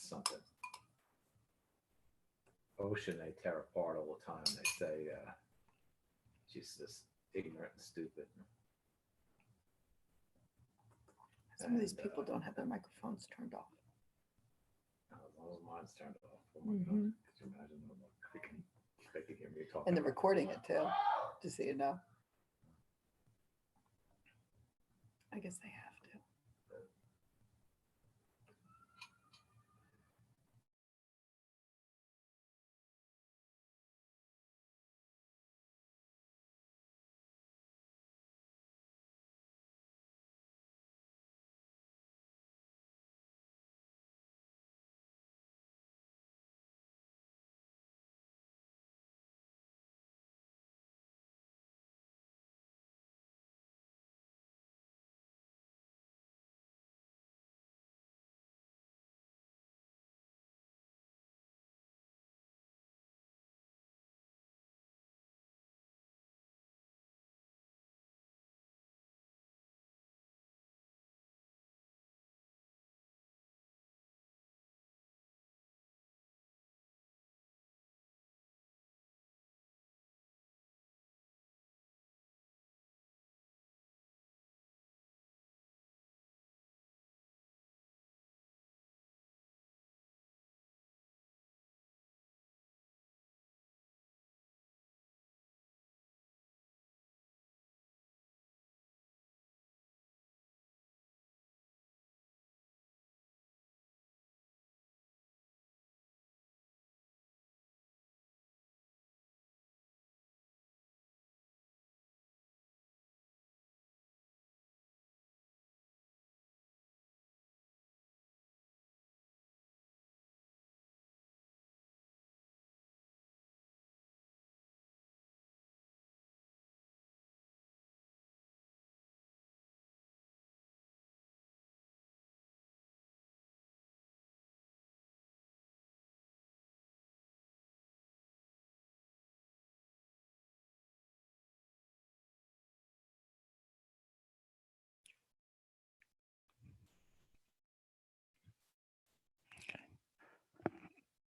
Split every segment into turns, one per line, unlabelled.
something. Ocean they tear apart all the time. They say she's just ignorant and stupid.
Some of these people don't have their microphones turned off.
As long as mine's turned off. Oh my God. Could you imagine they can hear me talking?
And they're recording it too, just so you know. I guess they have to.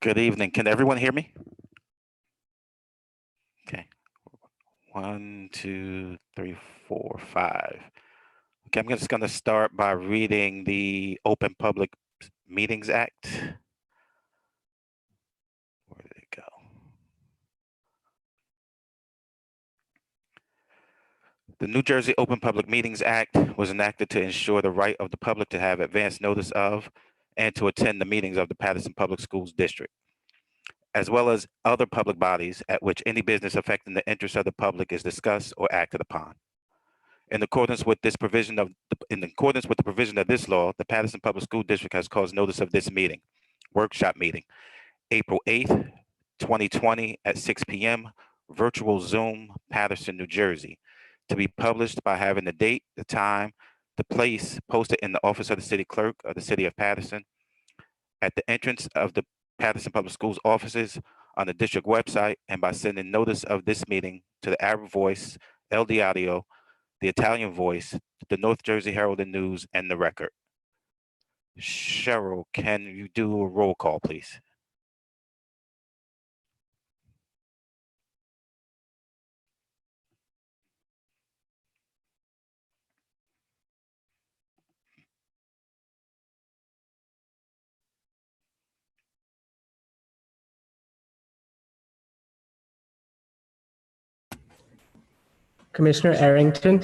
Good evening. Can everyone hear me? Okay. 1, 2, 3, 4, 5. Okay, I'm just going to start by reading the Open Public Meetings Act. Where did it go? The New Jersey Open Public Meetings Act was enacted to ensure the right of the public to have advance notice of and to attend the meetings of the Paterson Public Schools District, as well as other public bodies at which any business affecting the interests of the public is discussed or acted upon. In accordance with this provision of this law, the Paterson Public School District has caused notice of this meeting, workshop meeting, April 8th, 2020 at 6 p.m., virtual Zoom, Paterson, New Jersey, to be published by having the date, the time, the place posted in the office of the city clerk of the city of Paterson, at the entrance of the Paterson Public Schools offices, on the district website, and by sending notice of this meeting to the Arab Voice, LD Audio, the Italian Voice, the North Jersey Herald and News, and the Record. Cheryl, can you do a roll call, please?
Commissioner Arrington,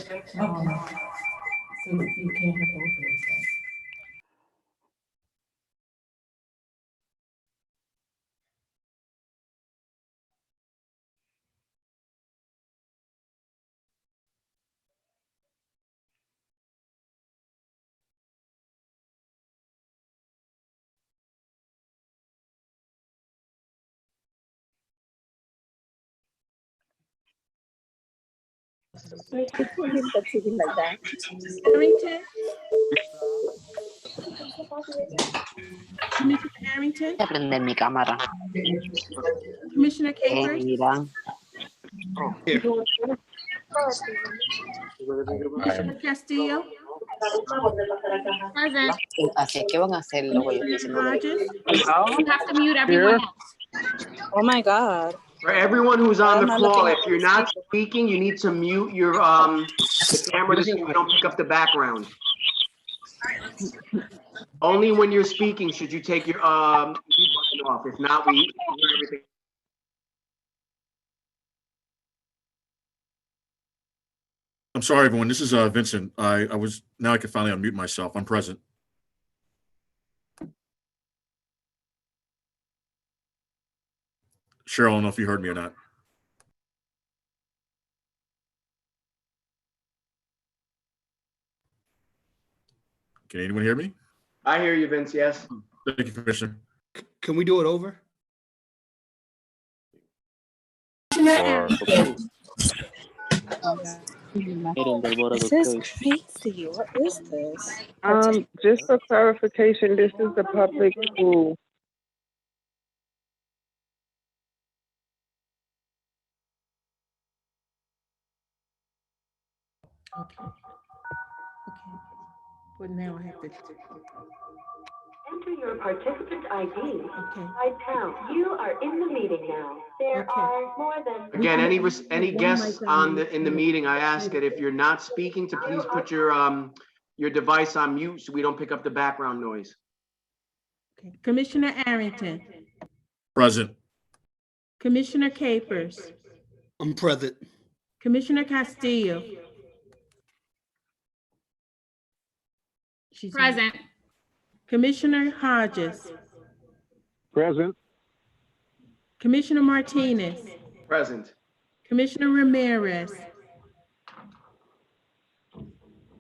So you can't have both of these guys.
Like that.
Arrington? Commissioner Arrington?
Voy a prender mi cámara.
Commissioner Capers?
Mira.
Commissioner Castillo?
Present.
Así que van a hacerlo, güey.
Hodges?
You have to mute everyone else.
Oh my God.
For everyone who's on the
Why am I
call,
looking
if
at
you're
these
not
people?
speaking, you need to mute your, the camera so you don't pick up the background. Only when you're speaking should you take your, mute button off. If not, we hear everything.
I'm sorry, everyone. This is Vincent. Now I can finally unmute myself. I'm present. Cheryl, I don't know if you heard me or not. Can anyone hear me?
I hear you, Vince, yes.
Thank you, Commissioner.
Can we do it over?
This is crazy. What is this?
Just for clarification, this is the public school.
Okay. Okay. But now I have to.
Enter your participant ID.
Okay.
£5. You are in the meeting now. There
Okay.
are more than.
Again, any guests in the meeting, I ask that if you're not speaking, to please put your device on mute so we don't pick up the background noise.
Okay. Commissioner Arrington,
Present.
Commissioner Capers,
I'm present.
Commissioner Castillo. She's
Present.
Commissioner Hodges,
Present.
Commissioner Martinez,
Present.
Commissioner Ramirez,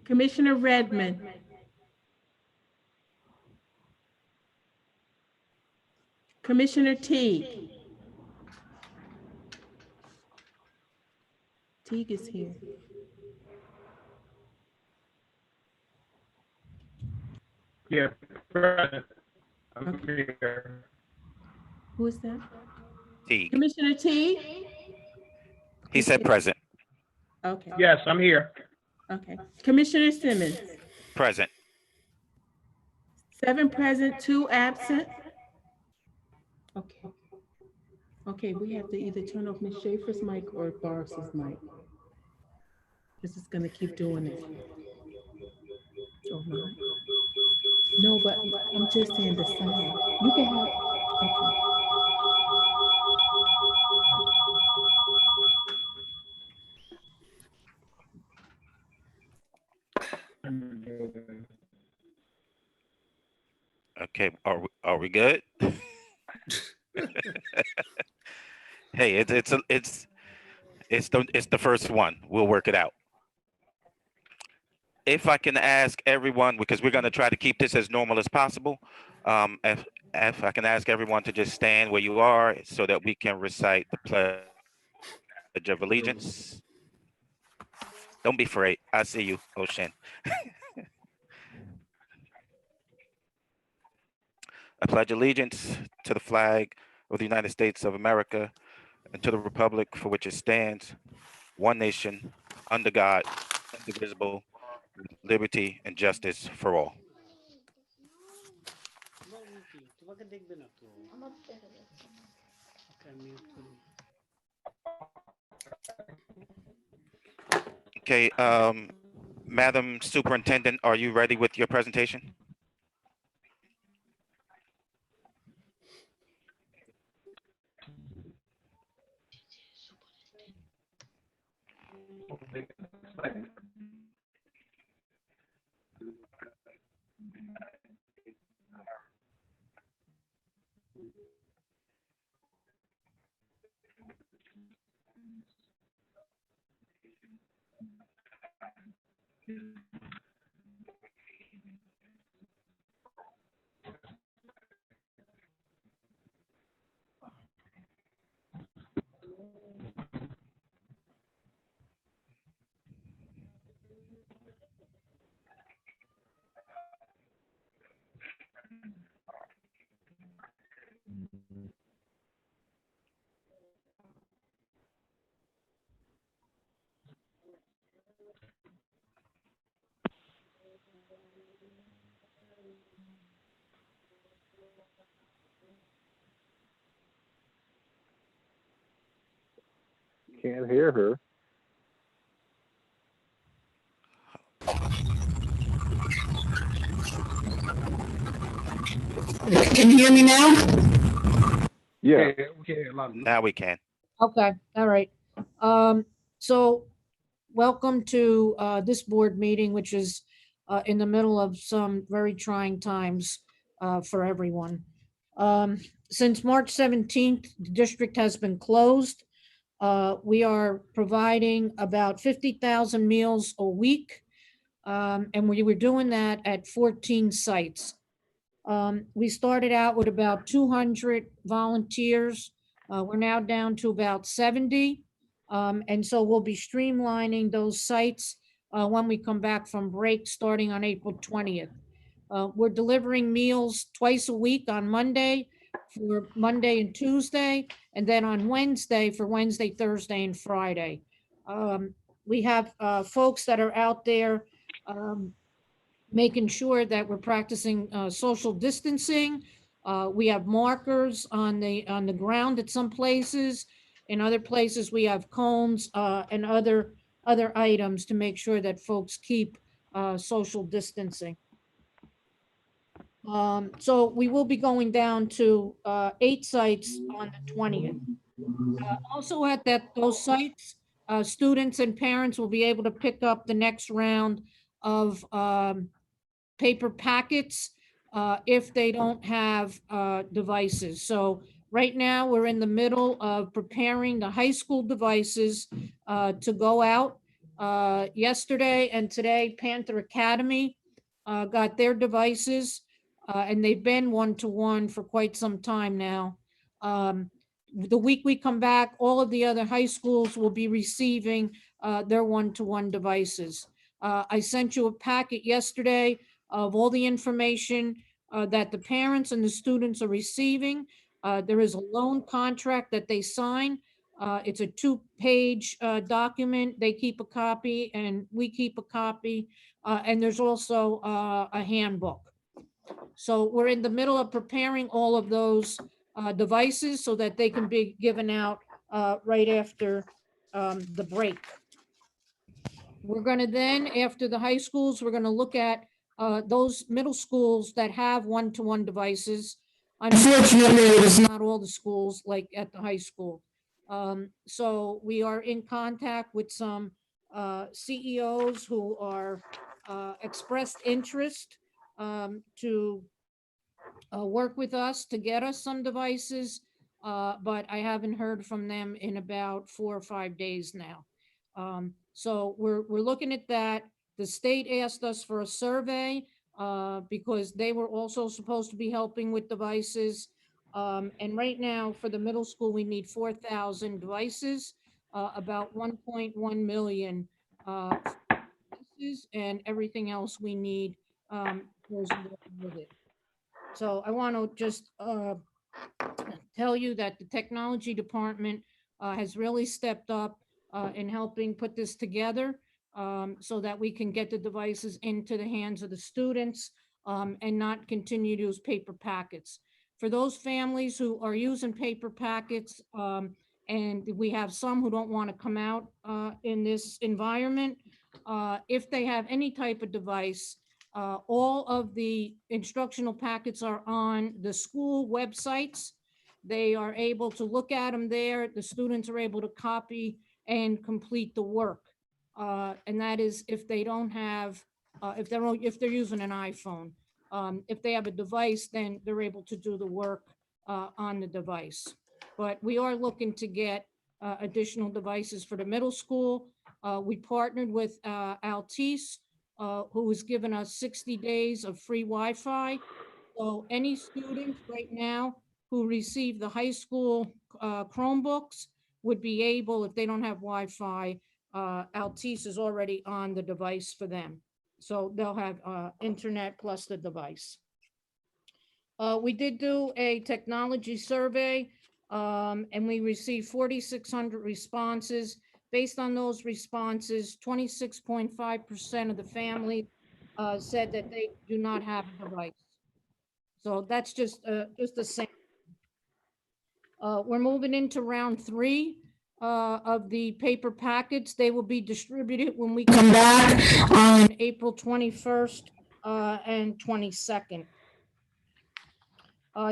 Commissioner Redmond, Commissioner Teague. Teague is here.
Yeah, present.
Who is that?
Teague.
Commissioner Teague?
He said present.
Okay.
Yes, I'm here.
Okay. Commissioner Simmons?
Present.
7 present, 2 absent. Okay. Okay, we have to either turn off Ms. Schaefer's mic or Boris's mic. This is gonna keep doing it. Oh, no. No, but I'm just saying the sound. You can have, okay.
Okay, are we good? Hey, it's the first one. We'll work it out. If I can ask everyone, because we're going to try to keep this as normal as possible, if I can ask everyone to just stand where you are so that we can recite the Pledge of Allegiance. Don't be afraid. I see you, Ocean. I pledge allegiance to the flag of the United States of America and to the republic for which it stands, one nation, under God, indivisible, with liberty and justice for all. Okay, Madam Superintendent, are you ready with your presentation?
Can't hear her.
Can you hear me now?
Yeah.
Now we can.
Okay, all right. So welcome to this board meeting, which is in the middle of some very trying times for everyone. Since March 17th, the district has been closed. We are providing about 50,000 meals a week, and we were doing that at 14 sites. We started out with about 200 volunteers. We're now down to about 70. And so we'll be streamlining those sites when we come back from break starting on April 20th. We're delivering meals twice a week on Monday for Monday and Tuesday, and then on Wednesday for Wednesday, Thursday, and Friday. We have folks that are out there making sure that we're practicing social distancing. We have markers on the ground at some places. In other places, we have cones and other items to make sure that folks keep social distancing. So we will be going down to 8 sites on the 20th. Also at those sites, students and parents will be able to pick up the next round of paper packets if they don't have devices. So right now we're in the middle of preparing the high school devices to go out. Yesterday and today, Panther Academy got their devices and they've been one-to-one for quite some time now. The week we come back, all of the other high schools will be receiving their one-to-one devices. I sent you a packet yesterday of all the information that the parents and the students are receiving. There is a loan contract that they sign. It's a 2-page document. They keep a copy and we keep a copy. And there's also a handbook. So we're in the middle of preparing all of those devices so that they can be given out right after the break. We're going to then, after the high schools, we're going to look at those middle schools that have one-to-one devices. Unfortunately, it is not all the schools like at the high school. So we are in contact with some CEOs who are expressed interest to work with us to get us some devices, but I haven't heard from them in about 4 or 5 days now. So we're looking at that. The state asked us for a survey because they were also supposed to be helping with devices. And right now for the middle school, we need 4,000 devices, about 1.1 million devices, and everything else we need goes along with it. So I want to just tell you that the technology department has really stepped up in helping put this together so that we can get the devices into the hands of the students and not continue to use paper packets. For those families who are using paper packets, and we have some who don't want to come out in this environment, if they have any type of device, all of the instructional packets are on the school websites. They are able to look at them there. The students are able to copy and complete the work. And that is if they don't have, if they're using an iPhone. If they have a device, then they're able to do the work on the device. But we are looking to get additional devices for the middle school. We partnered with Altice, who has given us 60 days of free Wi-Fi. So any students right now who receive the high school Chromebooks would be able, if they don't have Wi-Fi, Altice is already on the device for them. So they'll have internet plus the device. We did do a technology survey and we received 4,600 responses. Based on those responses, 26.5% of the family said that they do not have a device. So that's just a sample. We're moving into round 3 of the paper packets. They will be distributed when we come back on April 21st and 22nd.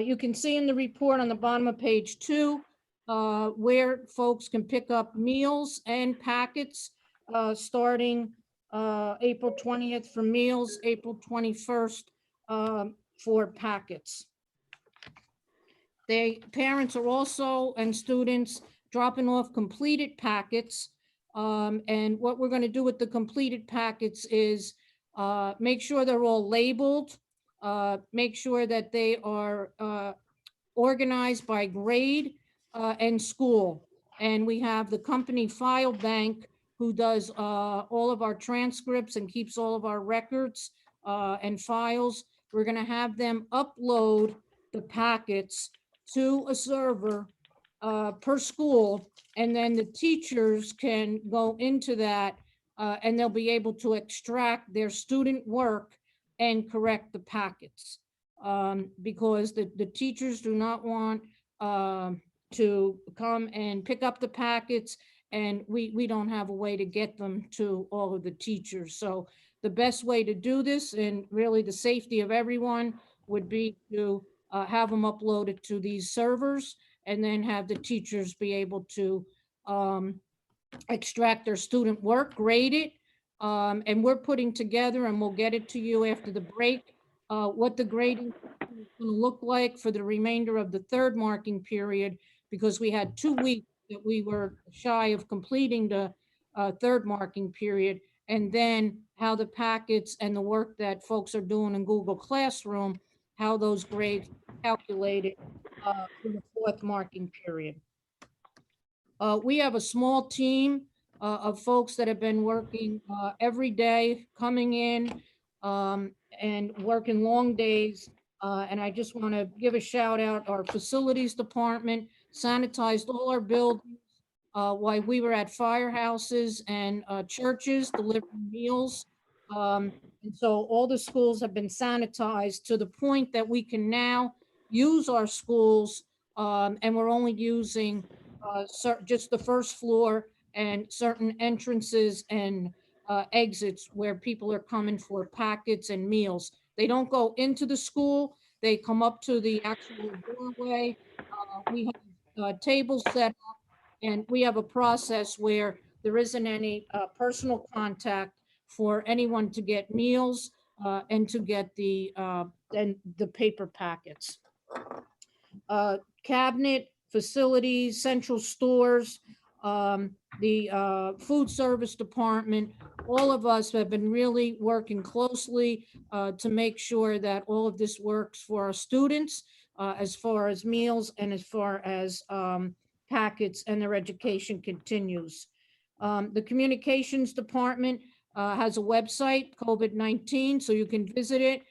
You can see in the report on the bottom of page 2 where folks can pick up meals and packets starting April 20th for meals, April 21st for packets. Parents are also, and students, dropping off completed packets. And what we're going to do with the completed packets is make sure they're all labeled, make sure that they are organized by grade and school. And we have the company file bank who does all of our transcripts and keeps all of our records and files. We're going to have them upload the packets to a server per school, and then the teachers can go into that and they'll be able to extract their student work and correct the packets. Because the teachers do not want to come and pick up the packets, and we don't have a way to get them to all of the teachers. So the best way to do this, and really the safety of everyone, would be to have them uploaded to these servers and then have the teachers be able to extract their student work, grade it, and we're putting together, and we'll get it to you after the break, what the grading is going to look like for the remainder of the 3rd marking period, because we had 2 weeks that we were shy of completing the 3rd marking period, and then how the packets and the work that folks are doing in Google Classroom, how those grades are calculated for the 4th marking period. We have a small team of folks that have been working every day, coming in and working long days. And I just want to give a shout out. Our facilities department sanitized all our buildings while we were at firehouses and churches delivering meals. And so all the schools have been sanitized to the point that we can now use our schools, and we're only using just the first floor and certain entrances and exits where people are coming for packets and meals. They don't go into the school. They come up to the actual doorway. We have tables set up, and we have a process where there isn't any personal contact for anyone to get meals and to get the paper packets. Cabinet, facilities, central stores, the food service department, all of us have been really working closely to make sure that all of this works for our students as far as meals and as far as packets and their education continues. The communications department has a website, COVID-19, so you can visit it,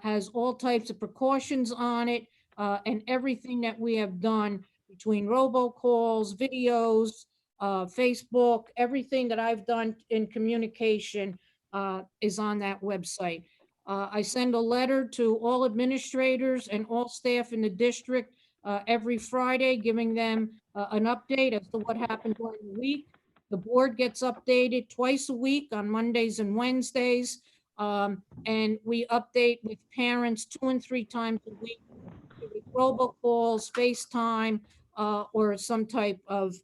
has all types of precautions on it, and everything that we have done between robocalls, videos, Facebook, everything that I've done in communication is on that website. I send a letter to all administrators and all staff in the district every Friday, giving them an update as to what happened during the week. The board gets updated twice a week on Mondays and Wednesdays. And we update with parents 2 and 3 times a week with robocalls, FaceTime, or some type of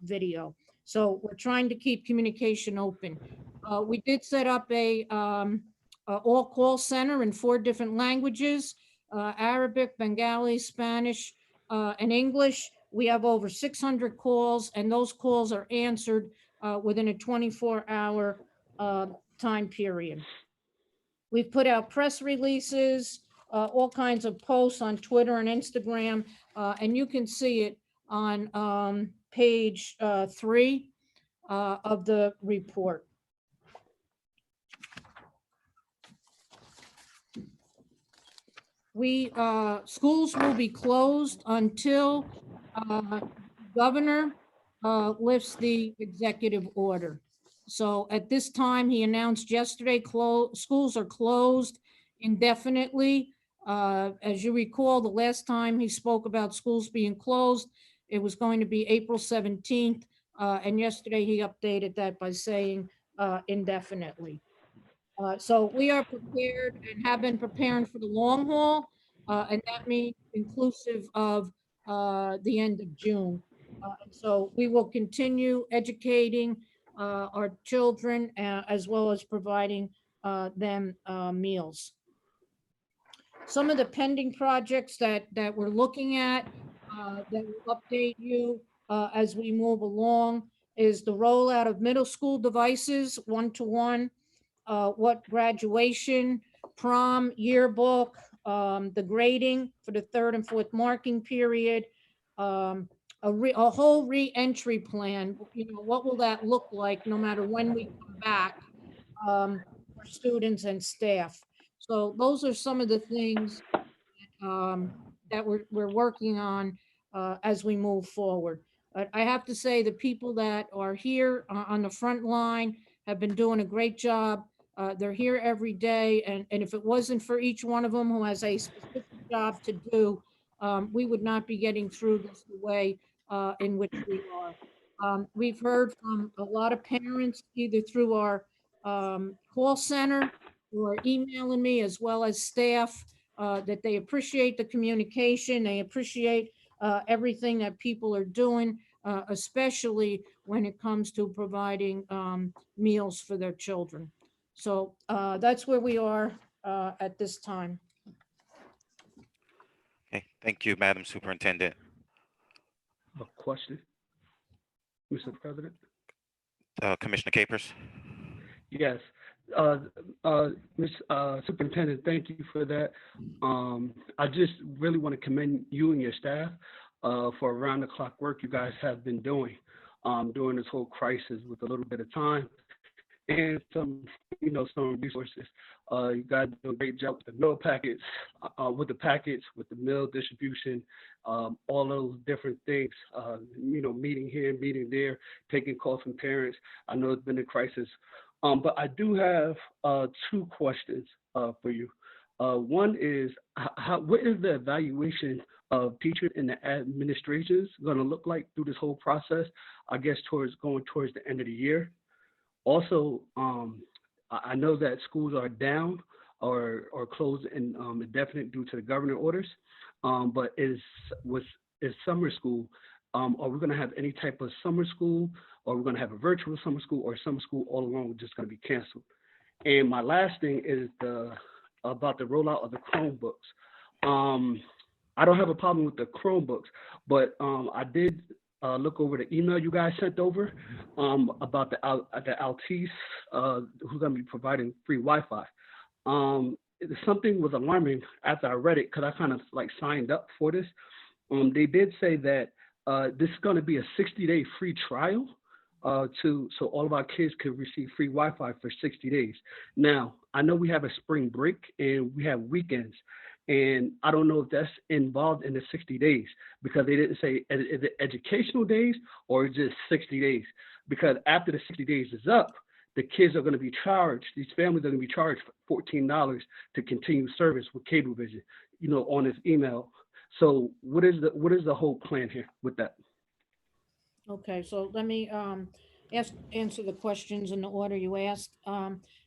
video. So we're trying to keep communication open. We did set up a all call center in 4 different languages, Arabic, Bengali, Spanish, and English. We have over 600 calls, and those calls are answered within a 24-hour time period. We've put out press releases, all kinds of posts on Twitter and Instagram, and you can see it on page 3 of the report. Schools will be closed until governor lifts the executive order. So at this time, he announced yesterday, schools are closed indefinitely. As you recall, the last time he spoke about schools being closed, it was going to be April 17th. And yesterday he updated that by saying indefinitely. So we are prepared and have been preparing for the long haul, and that means inclusive of the end of June. And so we will continue educating our children as well as providing them meals. Some of the pending projects that we're looking at that will update you as we move along is the rollout of middle school devices, one-to-one, what graduation, prom, yearbook, the grading for the 3rd and 4th marking period, a whole re-entry plan. You know, what will that look like no matter when we come back for students and staff? So those are some of the things that we're working on as we move forward. But I have to say the people that are here on the front line have been doing a great job. They're here every day, and if it wasn't for each one of them who has a specific job to do, we would not be getting through this the way in which we are. We've heard from a lot of parents, either through our call center or emailing me, as well as staff, that they appreciate the communication, they appreciate everything that people are doing, especially when it comes to providing meals for their children. So that's where we are at this time.
Okay, thank you, Madam Superintendent.
A question, Mr. President?
Commissioner Capers?
Yes. Ms. Superintendent, thank you for that. I just really want to commend you and your staff for around the clock work you guys have been doing during this whole crisis with a little bit of time and some resources. You guys do a great job with the meal packets, with the meal distribution, all those different things, meeting here, meeting there, taking calls from parents. I know it's been a crisis. But I do have 2 questions for you. One is, what is the evaluation of teachers and the administrations going to look like through this whole process? I guess going towards the end of the year. Also, I know that schools are down or closed and indefinite due to the governor orders. But is summer school? Are we going to have any type of summer school? Or we're going to have a virtual summer school, or summer school all along just going to be canceled? And my last thing is about the rollout of the Chromebooks. I don't have a problem with the Chromebooks, but I did look over the email you guys sent over about the Altice who's going to be providing free Wi-Fi. Something was alarming after I read it because I kind of signed up for this. They did say that this is going to be a 60-day free trial. So all of our kids could receive free Wi-Fi for 60 days. Now, I know we have a spring break and we have weekends, and I don't know if that's involved in the 60 days because they didn't say is it educational days or just 60 days. Because after the 60 days is up, the kids are going to be charged, these families are going to be charged $14 to continue service with Cablevision, on this email. So what is the whole plan here with that?
Okay, so let me answer the questions in the order you asked.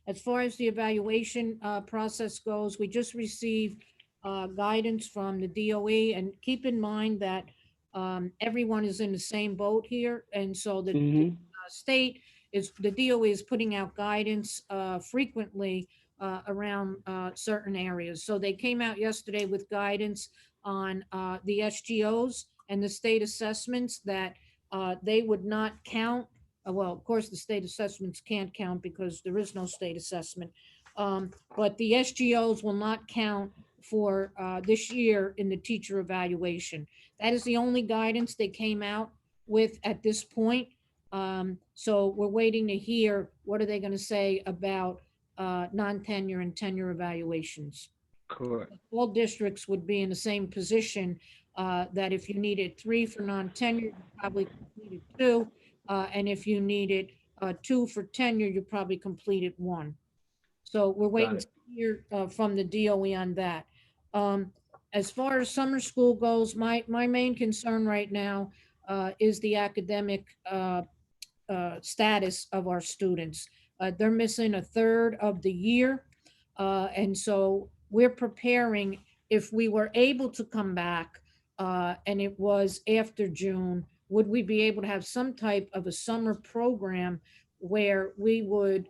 As far as the evaluation process goes, we just received guidance from the DOE, and keep in mind that everyone is in the same boat here, and so the the DOE is putting out guidance frequently around certain areas. So they came out yesterday with guidance on the SGOs and the state assessments that they would not count. Well, of course, the state assessments can't count because there is no state assessment. But the SGOs will not count for this year in the teacher evaluation. That is the only guidance they came out with at this point. So we're waiting to hear what are they going to say about non-tenure and tenure evaluations.
Correct.
All districts would be in the same position that if you needed 3 for non-tenure, you probably needed 2. And if you needed two for tenure, you probably completed one. So we're waiting
it.
to hear from the DOE on that. As far as summer school goes, my main concern right now is the academic status of our students. They're missing a third of the year. And so we're preparing, if we were able to come back and it was after June, would we be able to have some type of a summer program where we would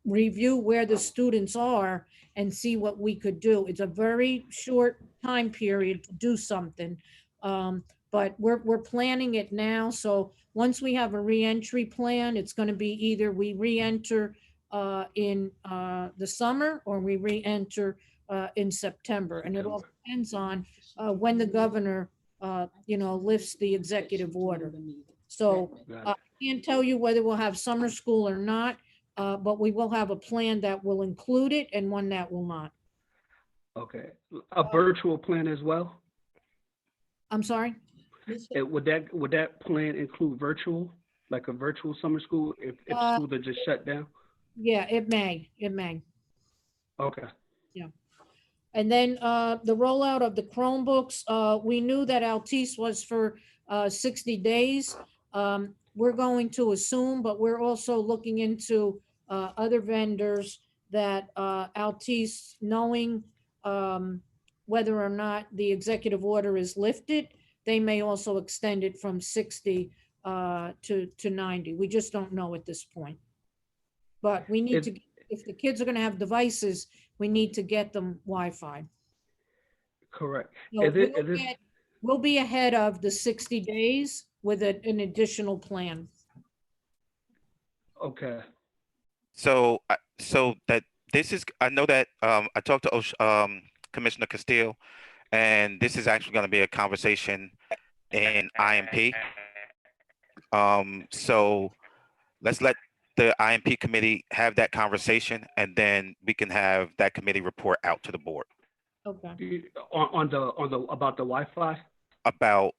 review where the students are and see what we could do? It's a very short time period to do something. But we're planning it now. So once we have a reentry plan, it's going to be either we reenter in the summer or we reenter in September. And it all depends on when the governor, lifts the executive order. So I can't tell you whether we'll have summer school or not, but we will have a plan that will include it and one that will not.
Okay, a virtual plan as well?
I'm sorry?
Would that plan include virtual, like a virtual summer school if schools are just shut down?
Yeah, it may.
Okay.
Yeah. And then the rollout of the Chromebooks, we knew that Altice was for 60 days. We're going to assume, but we're also looking into other vendors that Altice, knowing whether or not the executive order is lifted, they may also extend it from 60 to 90. We just don't know at this point. But we need to, if the kids are going to have devices, we need to get them Wi-Fi.
Correct.
So we'll be ahead of the 60 days with an additional plan.
Okay.
So that this is, I know that I talked to Commissioner Castile, and this is actually going to be a conversation in IMP. So let's let the IMP committee have that conversation, and then we can have that committee report out to the board.
Okay. On the about the Wi-Fi?
About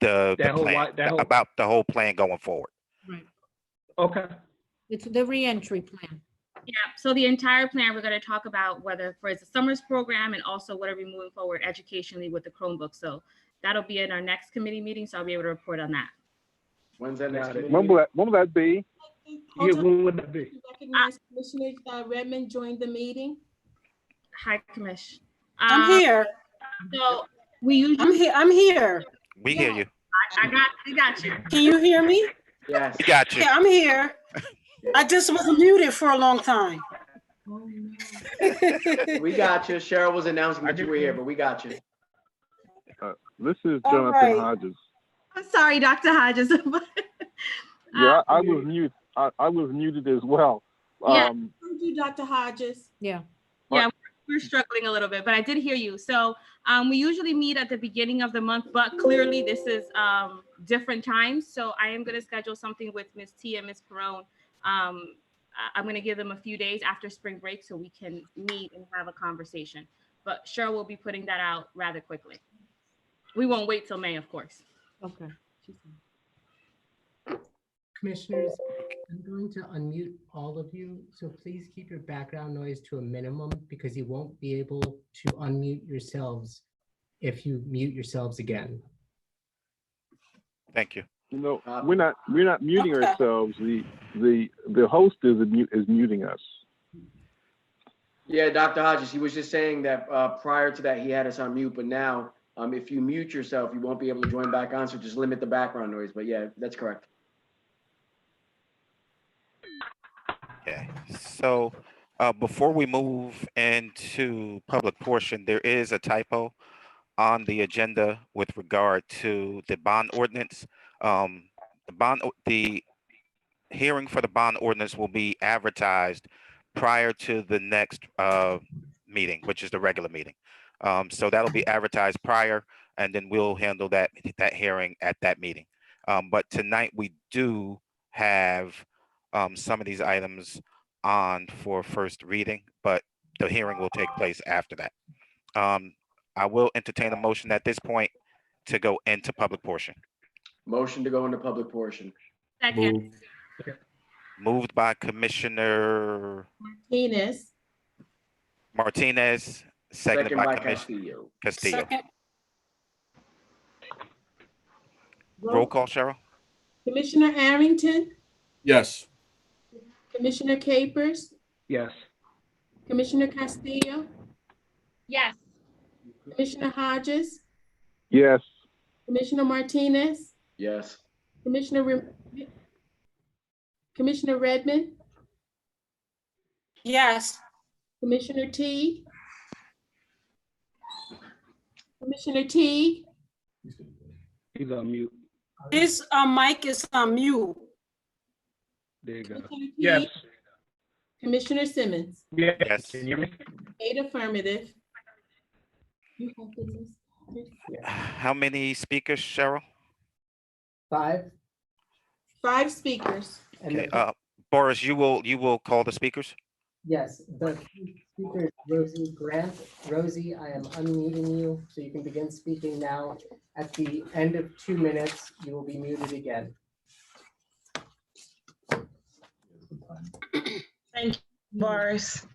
the plan, about the whole plan going forward.
Right.
Okay.
It's the reentry plan.
Yeah, so the entire plan, we're going to talk about whether for the summer's program and also what are we moving forward educationally with the Chromebook. So that'll be in our next committee meeting. So I'll be able to report on that.
When's that next committee?
When will that be?
Yeah, when would that be?
Recognize Commissioner Redmond joined the meeting.
Hi, Commish.
I'm here.
So we usually.
I'm here.
We hear you.
I got you.
Can you hear me?
Yes.
We got you.
Yeah, I'm here. I just was muted for a long time.
We got you. Cheryl was announcing that you were here, but we got you.
This is
All
Jonathan
right.
Hodges.
I'm sorry, Dr. Hodges.
Yeah, I was mute. I was muted as well.
Yeah.
Thank you, Dr. Hodges.
Yeah.
Yeah, we're struggling a little bit, but I did hear you. So we usually meet at the beginning of the month, but clearly this is different times. So I am going to schedule something with Ms. T and Ms. Perone. I'm going to give them a few days after spring break so we can meet and have a conversation. But Cheryl will be putting that out rather quickly. We won't wait till May, of course.
Okay.
Commissioners, I'm going to unmute all of you, so please keep your background noise to a minimum because you won't be able to unmute yourselves if you mute yourselves again.
Thank you.
You know, we're not muting ourselves. The host is muting us.
Yeah, Dr. Hodges, he was just saying that prior to that, he had us on mute, but now if you mute yourself, you won't be able to join back on, so just limit the background noise. But yeah, that's correct.
Okay, so before we move into public portion, there is a typo on the agenda with regard to the bond ordinance. The hearing for the bond ordinance will be advertised prior to the next meeting, which is the regular meeting. So that'll be advertised prior, and then we'll handle that hearing at that meeting. But tonight we do have some of these items on for first reading, but the hearing will take place after that. I will entertain a motion at this point to go into public portion.
Motion to go into public portion.
Second.
Moved by Commissioner
Martinez,
seconded by Commissioner
Castillo.
Castillo.
Second.
Roll call, Cheryl?
Commissioner Arrington,
Yes.
Commissioner Capers,
Yes.
Commissioner Castillo,
Yes.
Commissioner Hodges,
Yes.
Commissioner Martinez,
Yes.
Commissioner Redmond,
Yes.
Commissioner Teague, Commissioner Teague,
He's on mute.
His mic is on mute.
There you go.
Commissioner Teague,
Yes.
Commissioner Simmons.
Yes.
Can you hear me?
8 affirmative. You have business.
How many speakers, Cheryl?
5.
5 speakers.
And
Okay,
the,
Boris, you will call the speakers?
yes, the speaker is Rosie Grant. Rosie, I am unmuting you, so you can begin speaking now. At the end of 2 minutes, you will be muted again.
Thank you, Boris.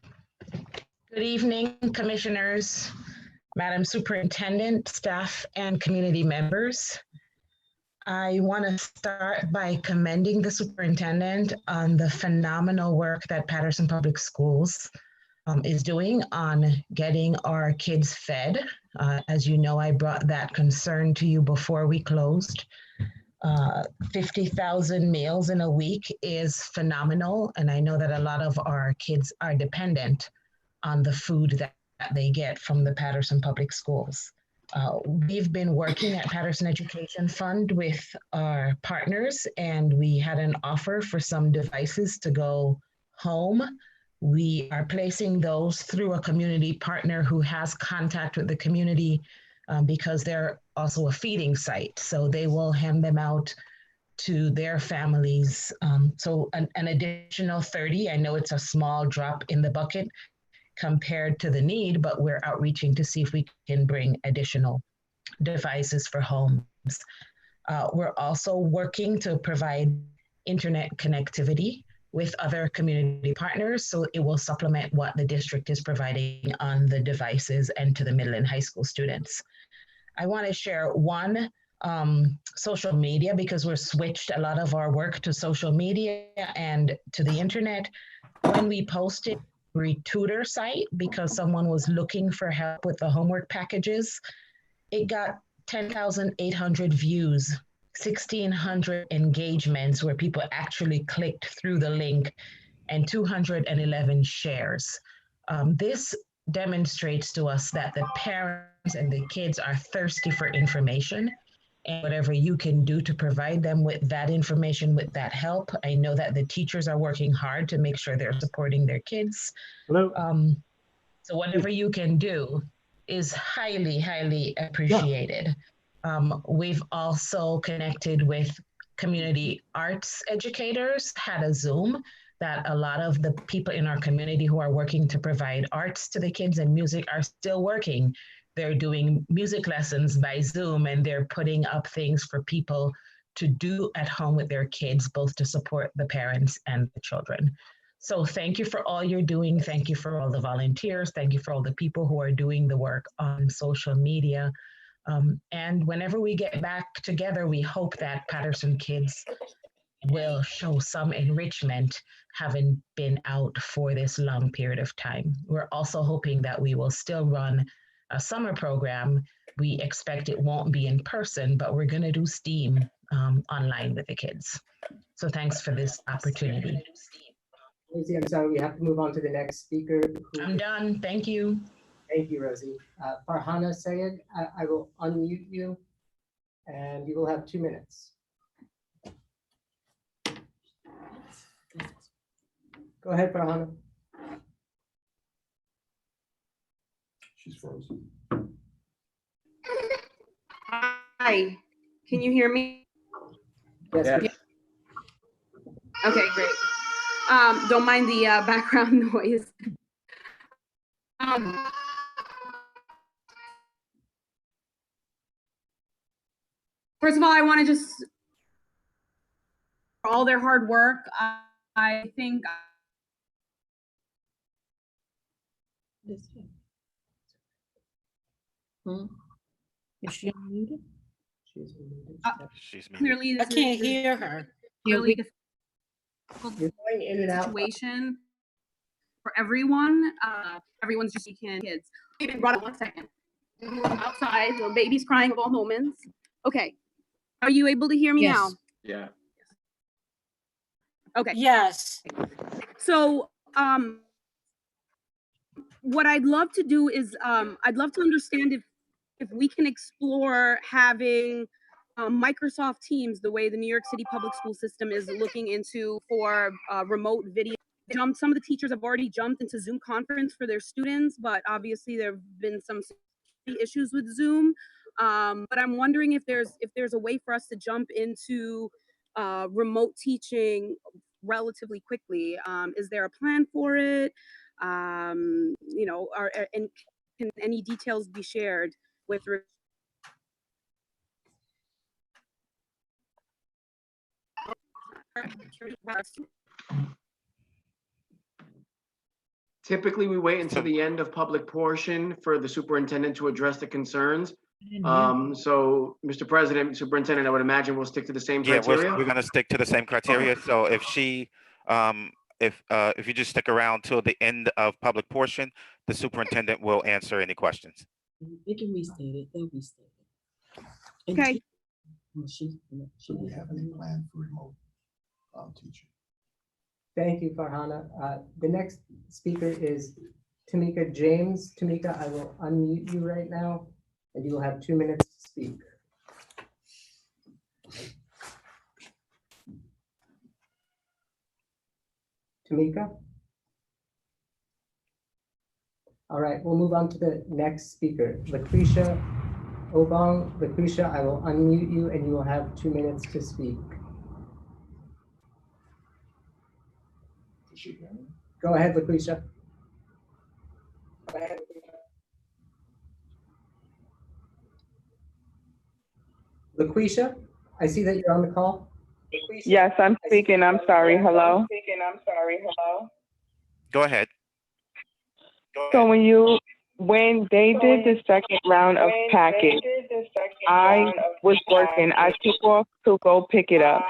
Good evening, commissioners, Madam Superintendent, staff, and community members. I want to start by commending the superintendent on the phenomenal work that Patterson Public Schools is doing on getting our kids fed. As you know, I brought that concern to you before we closed. 50,000 meals in a week is phenomenal. And I know that a lot of our kids are dependent on the food that they get from the Patterson Public Schools. We've been working at Patterson Education Fund with our partners, and we had an offer for some devices to go home. We are placing those through a community partner who has contact with the community because they're also a feeding site. So they will hand them out to their families. So an additional 30, I know it's a small drop in the bucket compared to the need, but we're outreaching to see if we can bring additional devices for homes. We're also working to provide internet connectivity with other community partners, so it will supplement what the district is providing on the devices and to the middle and high school students. I want to share one social media because we're switched a lot of our work to social media and to the internet. When we posted Retutor site because someone was looking for help with the homework packages, it got 10,800 views, 1,600 engagements where people actually clicked through the link, and 211 shares. This demonstrates to us that the parents and the kids are thirsty for information, and whatever you can do to provide them with that information, with that help. I know that the teachers are working hard to make sure they're supporting their kids.
Hello.
So whatever you can do is highly, highly appreciated. We've also connected with community arts educators, had a Zoom that a lot of the people in our community who are working to provide arts to the kids and music are still working. They're doing music lessons by Zoom, and they're putting up things for people to do at home with their kids, both to support the parents and the children. So thank you for all you're doing. Thank you for all the volunteers. Thank you for all the people who are doing the work on social media. And whenever we get back together, we hope that Patterson kids will show some enrichment having been out for this long period of time. We're also hoping that we will still run a summer program. We expect it won't be in person, but we're going to do STEAM online with the kids. So thanks for this opportunity.
Rosie, I'm sorry, we have to move on to the next speaker.
I'm done. Thank you.
Thank you, Rosie. Farhana Sayed, I will unmute you, and you will have 2 minutes. Go ahead, Farhana.
She's frozen.
Hi, can you hear me?
Yes.
Yes.
Okay, great. Don't mind the background noise. First of all, I want to just all their hard work. I think
Is she unmuted?
She's muted.
She's muted.
clearly
I
this
can't
is
hear her.
really
You're going in and out.
situation for everyone. Everyone's just speaking kids. Even brought up 1 second. Outside, the baby's crying of all moments. Okay. Are you able to hear me now?
Yeah.
Okay.
Yes.
So, what I'd love to do is, I'd love to understand if we can explore having Microsoft Teams, the way the New York City public school system is looking into for remote video. Some of the teachers have already jumped into Zoom conference for their students, but obviously there have been some issues with Zoom. But I'm wondering if there's a way for us to jump into remote teaching relatively quickly. Is there a plan for it? You know, and can any details be shared with
Typically, we wait until the end of public portion for the superintendent to address the concerns. So, Mr. President, Superintendent, I would imagine we'll stick to the same
Yeah,
criteria.
we're gonna stick to the same criteria. So if she, if you just stick around till the end of public portion, the superintendent will answer any questions.
They can restate it. They'll restate it.
Okay.
Do we have any plan for remote
teaching? Thank you, Farhana. The next speaker is Tamika James. Tamika, I will unmute you right now, and you will have 2 minutes to speak. Tamika? All right, we'll move on to the next speaker, Lucretia Obong. Lucretia, I will unmute you, and you will have 2 minutes to speak. Go ahead, Lucretia. Lucretia, I see that you're on the call.
Yes, I'm speaking. I'm sorry. Hello.
Go ahead.
So when they did the second round of packets, I was working. I took off to go pick it up.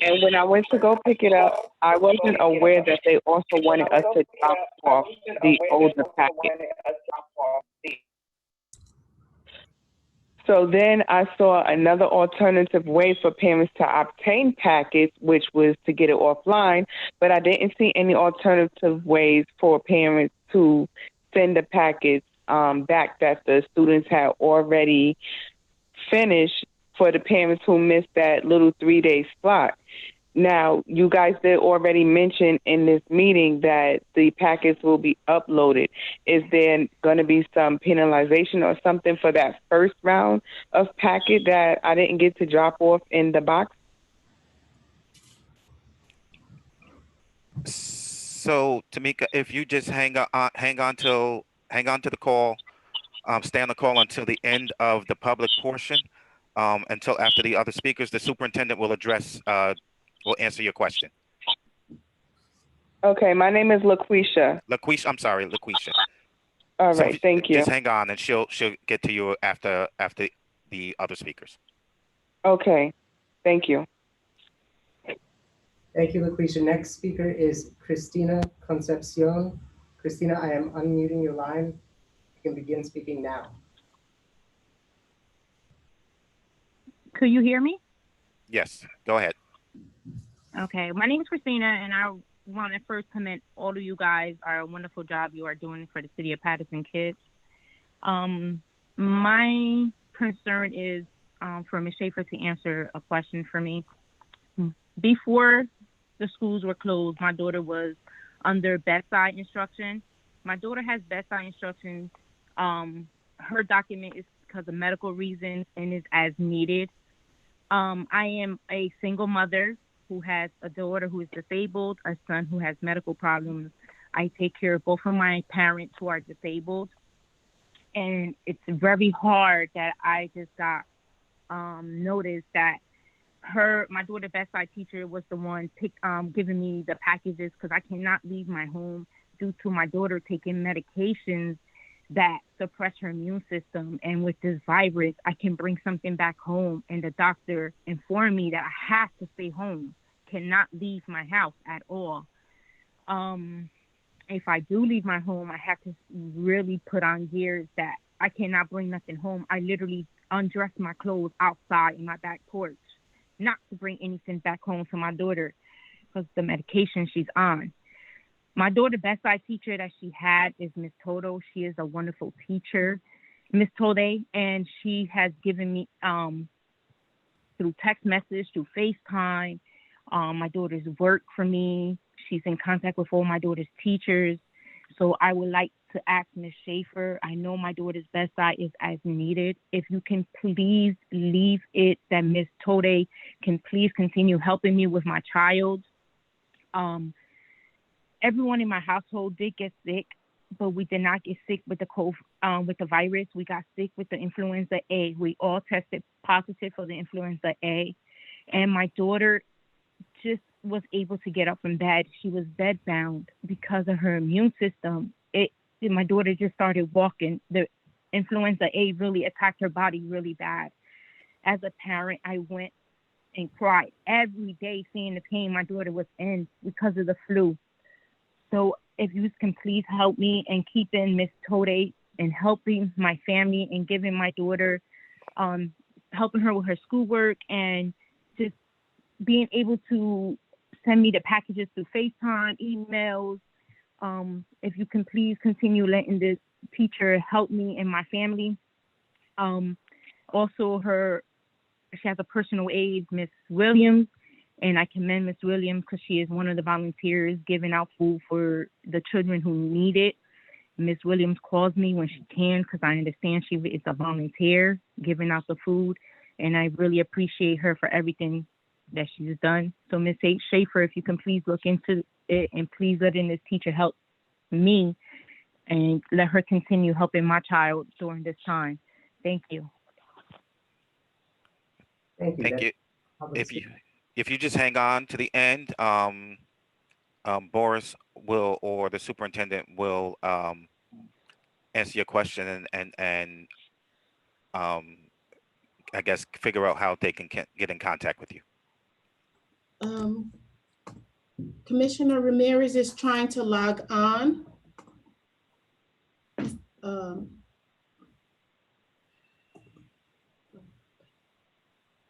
And when I went to go pick it up, I wasn't aware that they also wanted us to drop off the older packet. So then I saw another alternative way for parents to obtain packets, which was to get it offline, but I didn't see any alternative ways for parents to send the packets back that the students had already finished for the parents who missed that little 3-day slot. Now, you guys did already mention in this meeting that the packets will be uploaded. Is there going to be some penalization or something for that first round of packet that I didn't get to drop off in the box?
So Tamika, if you just hang on to the call, stay on the call until the end of the public portion, until after the other speakers, the superintendent will answer your question.
Okay, my name is LaQuisha.
I'm sorry, LaQuisha.
All right, thank you.
Just hang on, and she'll get to you after the other speakers.
Okay, thank you.
Thank you, LaQuisha. Next speaker is Christina Concepcion. Christina, I am unmuting your line. You can begin speaking now.
Could you hear me?
Yes, go ahead.
Okay, my name is Christina, and I want to first commend all of you guys on a wonderful job you are doing for the City of Paterson kids. My concern is for Ms. Schaefer to answer a question for me. Before the schools were closed, my daughter was under bedside instruction. My daughter has bedside instructions. Her document is because of medical reasons and is as needed. I am a single mother who has a daughter who is disabled, a son who has medical problems. I take care of both of my parents who are disabled. And it's very hard that I just got notice that my daughter bedside teacher was the one giving me the packages because I cannot leave my home due to my daughter taking medications that suppress her immune system. And with this virus, I can bring something back home. And the doctor informed me that I have to stay home, cannot leave my house at all. If I do leave my home, I have to really put on gears that I cannot bring nothing home. I literally undress my clothes outside in my back porch, not to bring anything back home to my daughter because the medication she's on. My daughter bedside teacher that she had is Miss Toto. She is a wonderful teacher, Miss Tode, and she has given me through text message, through FaceTime, my daughter's work for me. She's in contact with all my daughter's teachers. So I would like to ask Ms. Schaefer, I know my daughter's bedside is as needed. If you can please leave it that Ms. Tode can please continue helping me with my child. Everyone in my household did get sick, but we did not get sick with the virus. We got sick with the influenza A. We all tested positive for the influenza A. And my daughter just was able to get up from bed. She was bedbound because of her immune system. My daughter just started walking. The influenza A really attacked her body really bad. As a parent, I went and cried every day seeing the pain my daughter was in because of the flu. So if you can please help me and keep in Miss Tode and helping my family and giving my daughter, helping her with her schoolwork and just being able to send me the packages through FaceTime, emails. If you can please continue letting this teacher help me and my family. Also, she has a personal aide, Miss Williams, and I commend Miss Williams because she is one of the volunteers giving out food for the children who need it. Miss Williams calls me when she can because I understand she is a volunteer giving out the food, and I really appreciate her for everything that she's done. So Ms. Schaefer, if you can please look into it and please letting this teacher help me and let her continue helping my child during this time. Thank you.
Thank you. If you just hang on to the end, Boris will, or the superintendent will answer your question and I guess figure out how they can get in contact with you.
Commissioner Ramirez is trying to log on.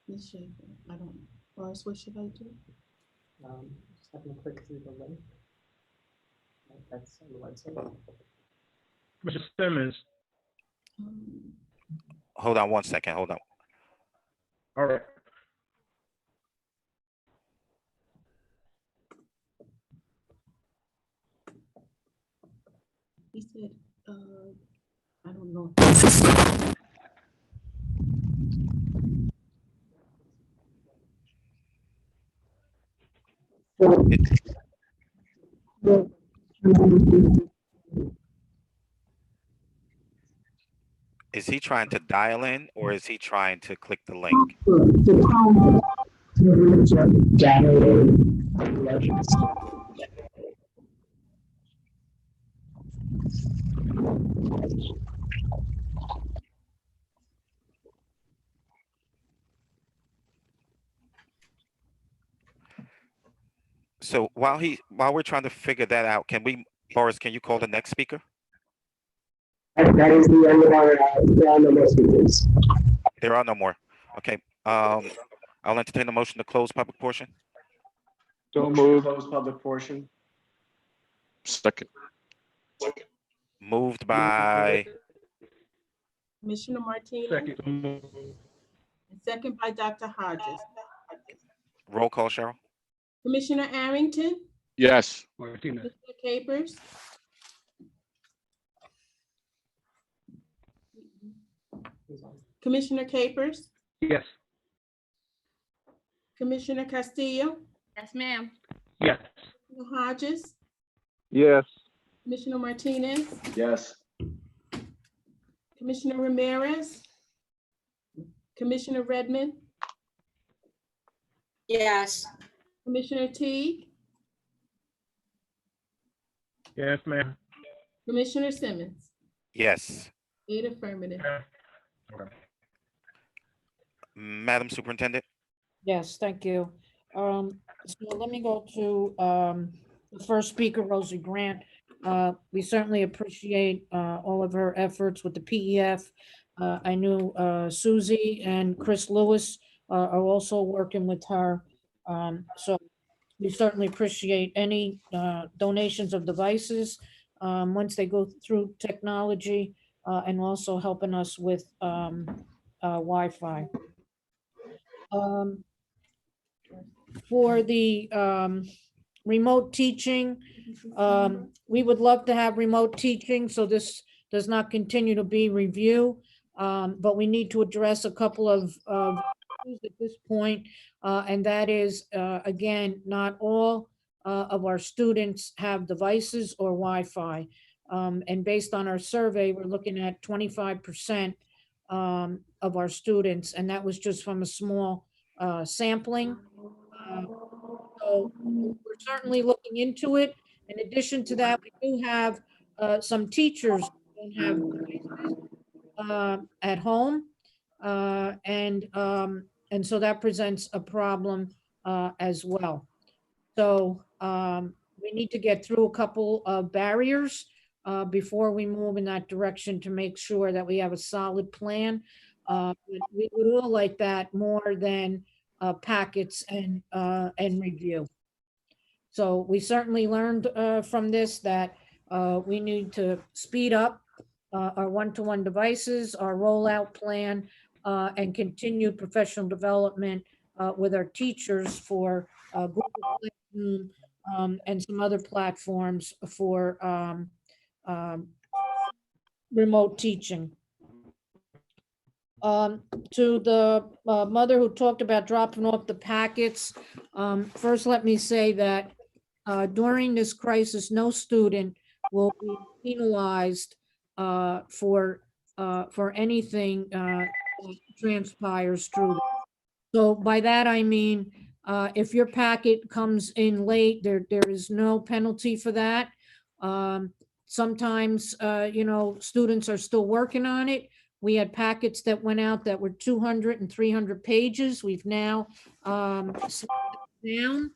Ms. Schaefer, I don't know. Boris, what should I do?
Just have them click through the link. That's on the website.
Mr. Simmons.
Hold on one second. Hold on.
All right.
He said, I don't know.
Is he trying to dial in or is he trying to click the link? So while we're trying to figure that out, Boris, can you call the next speaker?
That is the end of our, there are no more speakers.
There are no more. Okay. I'll entertain a motion to close public portion.
Don't move. Close public portion.
Second.
Moved by
Commissioner Martinez.
Second.
And second by Dr. Hodges.
roll call, Cheryl.
Commissioner Arrington,
Yes.
Martinez.
Commissioner Capers, Commissioner Capers,
Yes.
Commissioner Castillo,
Yes, ma'am.
Yes.
Commissioner Hodges,
Yes.
Commissioner Martinez,
Yes.
Commissioner Ramirez, Commissioner Redmond,
Yes.
Commissioner Teague,
Yes, ma'am.
Commissioner Simmons,
Yes.
8 affirmative.
Madam Superintendent?
Yes, thank you. So let me go to the first speaker, Rosie Grant. We certainly appreciate all of her efforts with the PEF. I knew Susie and Chris Lewis are also working with her. So we certainly appreciate any donations of devices once they go through technology and also helping us with Wi-Fi. For the remote teaching, we would love to have remote teaching, so this does not continue to be review. But we need to address a couple of issues at this point, and that is, again, not all of our students have devices or Wi-Fi. And based on our survey, we're looking at 25% of our students, and that was just from a small sampling. So we're certainly looking into it. In addition to that, we do have some teachers who don't have devices at home. And so that presents a problem as well. So we need to get through a couple of barriers before we move in that direction to make sure that we have a solid plan. We would all like that more than packets and review. So we certainly learned from this that we need to speed up our one-to-one devices, our rollout plan, and continued professional development with our teachers for Google Classroom and some other platforms for remote teaching. To the mother who talked about dropping off the packets, first let me say that during this crisis, no student will be penalized for anything that transpires through this. So by that, I mean, if your packet comes in late, there is no penalty for that. Sometimes, students are still working on it. We had packets that went out that were 200 and 300 pages. We've now slowed it down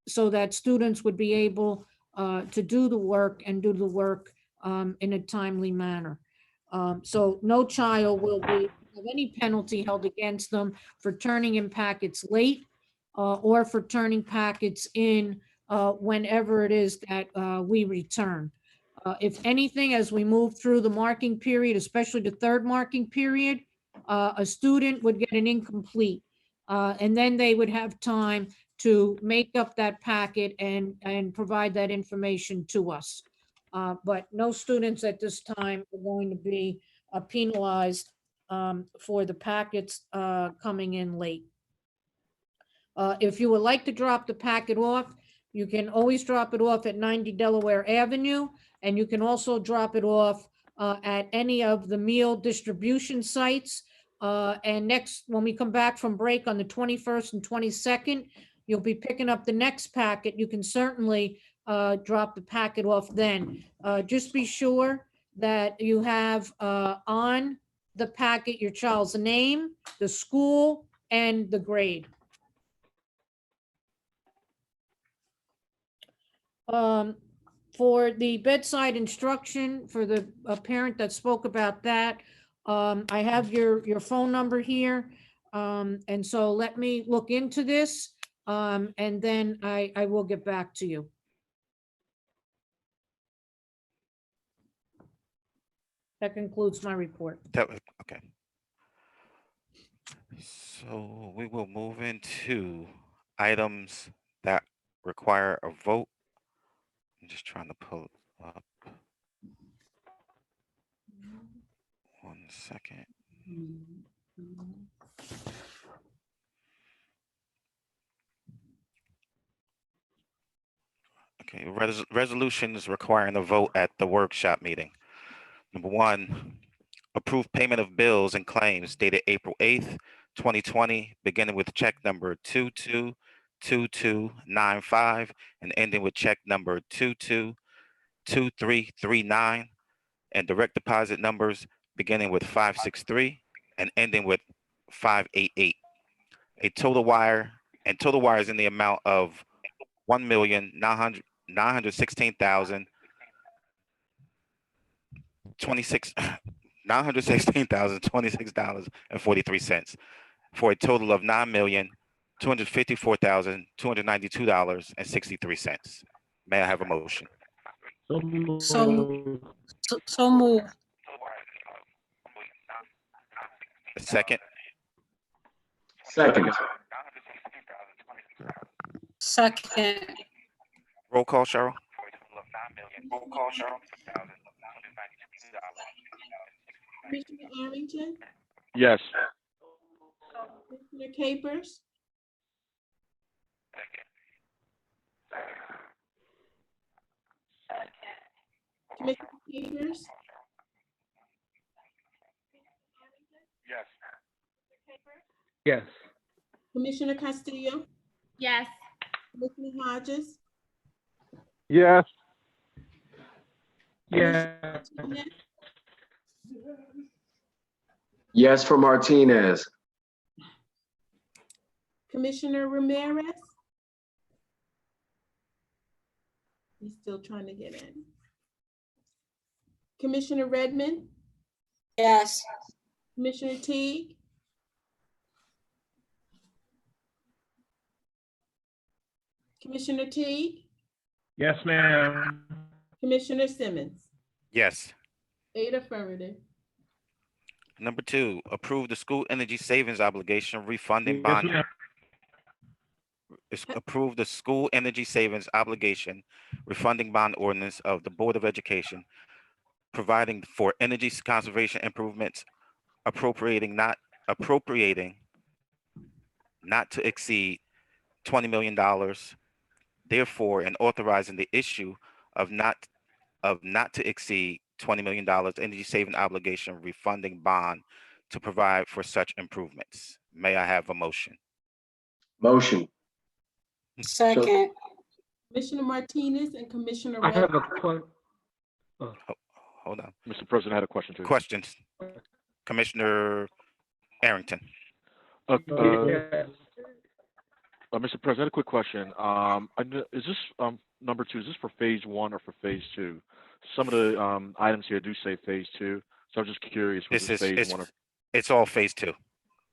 so that students would be able to do the work and do the work in a timely manner. So no child will be have any penalty held against them for turning in packets late or for turning packets in whenever it is that we return. If anything, as we move through the marking period, especially the third marking period, a student would get an incomplete. And then they would have time to make up that packet and provide that information to us. But no students at this time are going to be penalized for the packets coming in late. If you would like to drop the packet off, you can always drop it off at 90 Delaware Avenue, and you can also drop it off at any of the meal distribution sites. And next, when we come back from break on the 21st and 22nd, you'll be picking up the next packet. You can certainly drop the packet off then. Just be sure that you have on the packet your child's name, the school, and the grade. For the bedside instruction, for the parent that spoke about that, I have your phone number here. And so let me look into this, and then I will get back to you. That concludes my report.
Okay. So we will move into items that require a vote. I'm just trying to pull it up. 1 second. Okay, resolutions requiring a vote at the workshop meeting. Number 1, approve payment of bills and claims dated April 8th, 2020, beginning with check number 222295 and ending with check number 222339, and direct deposit numbers beginning with 563 and ending with 588. Total wires in the amount of $1,916,026.43 for a total of $9,254,292.63. May I have a motion?
So move.
A second?
Second.
Second.
Roll call, Cheryl.
Commissioner Arrington,
Yes.
Commissioner Capers, Commissioner Capers,
Yes.
Commissioner Castillo,
Yes.
Commissioner Hodges,
Yes.
Yeah.
Yes for Martinez.
Commissioner Ramirez. He's still trying to get in. Commissioner Redmond,
Yes.
Commissioner Teague, Commissioner Teague,
Yes, ma'am.
Commissioner Simmons.
Yes.
8 affirmative.
Number 2, approve the school energy savings obligation refunding
Yes,
bond.
ma'am.
Approve the school energy savings obligation refunding bond ordinance of the Board of Education, providing for energy conservation improvements, appropriating not to exceed $20 million, therefore, and authorizing the issue of not to exceed $20 million energy saving obligation refunding bond to provide for such improvements. May I have a motion?
Motion.
Second.
Commissioner Martinez and Commissioner
I have a
Redmond.
question.
Hold on.
Mr. President, I had a question too.
Questions? Commissioner Arrington.
Yes.
Mr. President, I had a quick question. Is this number 2? Is this for phase 1 or for phase 2? Some of the items here do say phase 2, so I'm just curious. Was this phase 1 or?
It's all phase 2.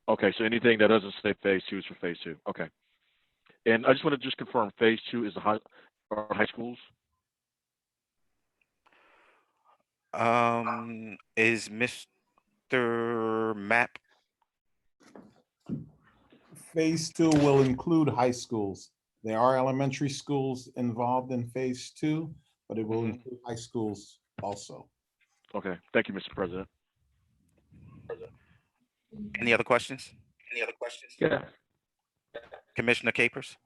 Okay, so anything that doesn't say phase 2 is for phase 2. Okay. And I just want to just confirm, phase 2 is the high schools?
Is Mr. Mapp?
Phase 2 will include high schools. There are elementary schools involved in phase 2, but it will include high schools also.
Okay, thank you, Mr. President.
Any other questions?
Yeah.
Commissioner Capers?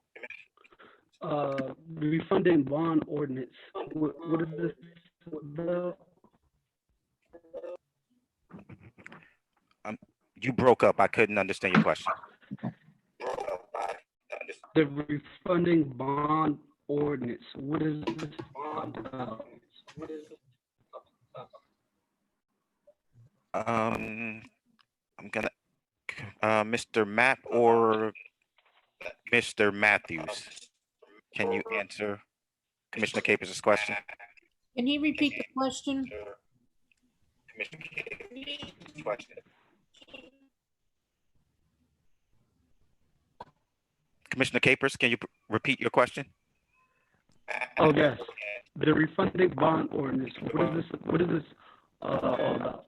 Refunding bond ordinance. What is this?
You broke up. I couldn't understand your question.
The refunding bond ordinance. What is this about?
I'm gonna, Mr. Mapp or Mr. Matthews, can you answer Commissioner Capers' question?
Can he repeat the question?
Commissioner Capers, can you repeat your question?
Oh, yes. The refunding bond ordinance. What is this all about?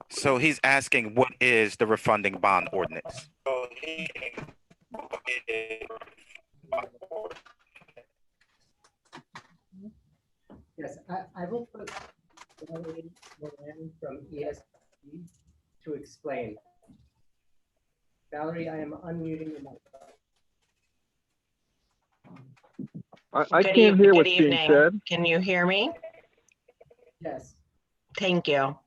So he's asking, what is the refunding bond ordinance?
Yes, I will put Valerie Moran from ESP to explain. Valerie, I am unmuting your microphone.
I can't hear what's being said.
Can you hear me?
Yes.
Thank you.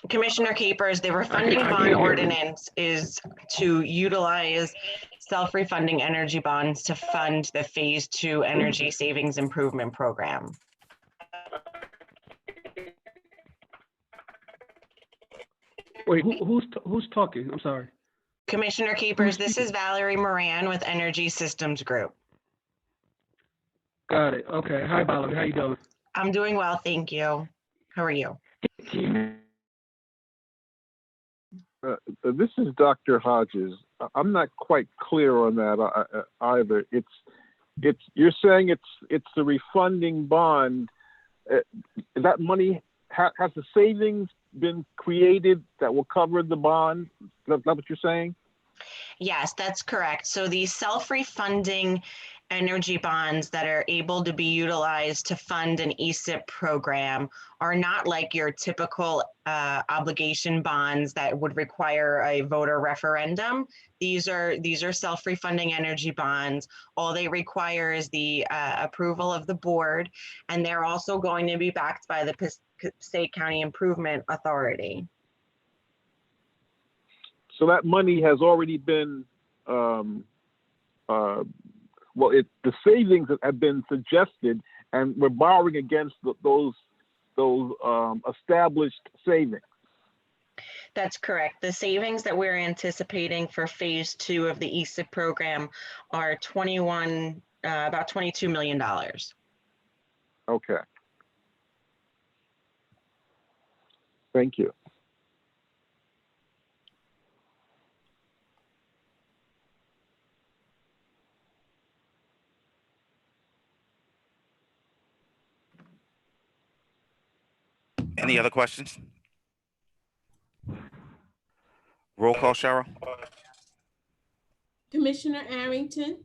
Commissioner Capers, the refunding bond ordinance is to utilize self-refunding energy bonds to fund the Phase 2 Energy Savings Improvement Program.
Wait, who's talking? I'm sorry.
Commissioner Capers, this is Valerie Moran with Energy Systems Group.
Got it. Okay. Hi, Valerie. How you doing?
I'm doing well, thank you. How are you?
This is Dr. Hodges. I'm not quite clear on that either. You're saying it's the refunding bond. That money has the savings been created that will cover the bond? Is that what you're saying?
Yes, that's correct. So these self-refunding energy bonds that are able to be utilized to fund an ESIP program are not like your typical obligation bonds that would require a voter referendum. These are self-refunding energy bonds. All they require is the approval of the board, and they're also going to be backed by the Passaic County Improvement Authority.
So that money has already been, the savings that have been suggested, and we're borrowing against those established savings.
That's correct. The savings that we're anticipating for Phase 2 of the ESIP program are about $22 million.
Okay. Thank you.
Any other questions? Roll call, Cheryl.
Commissioner Arrington,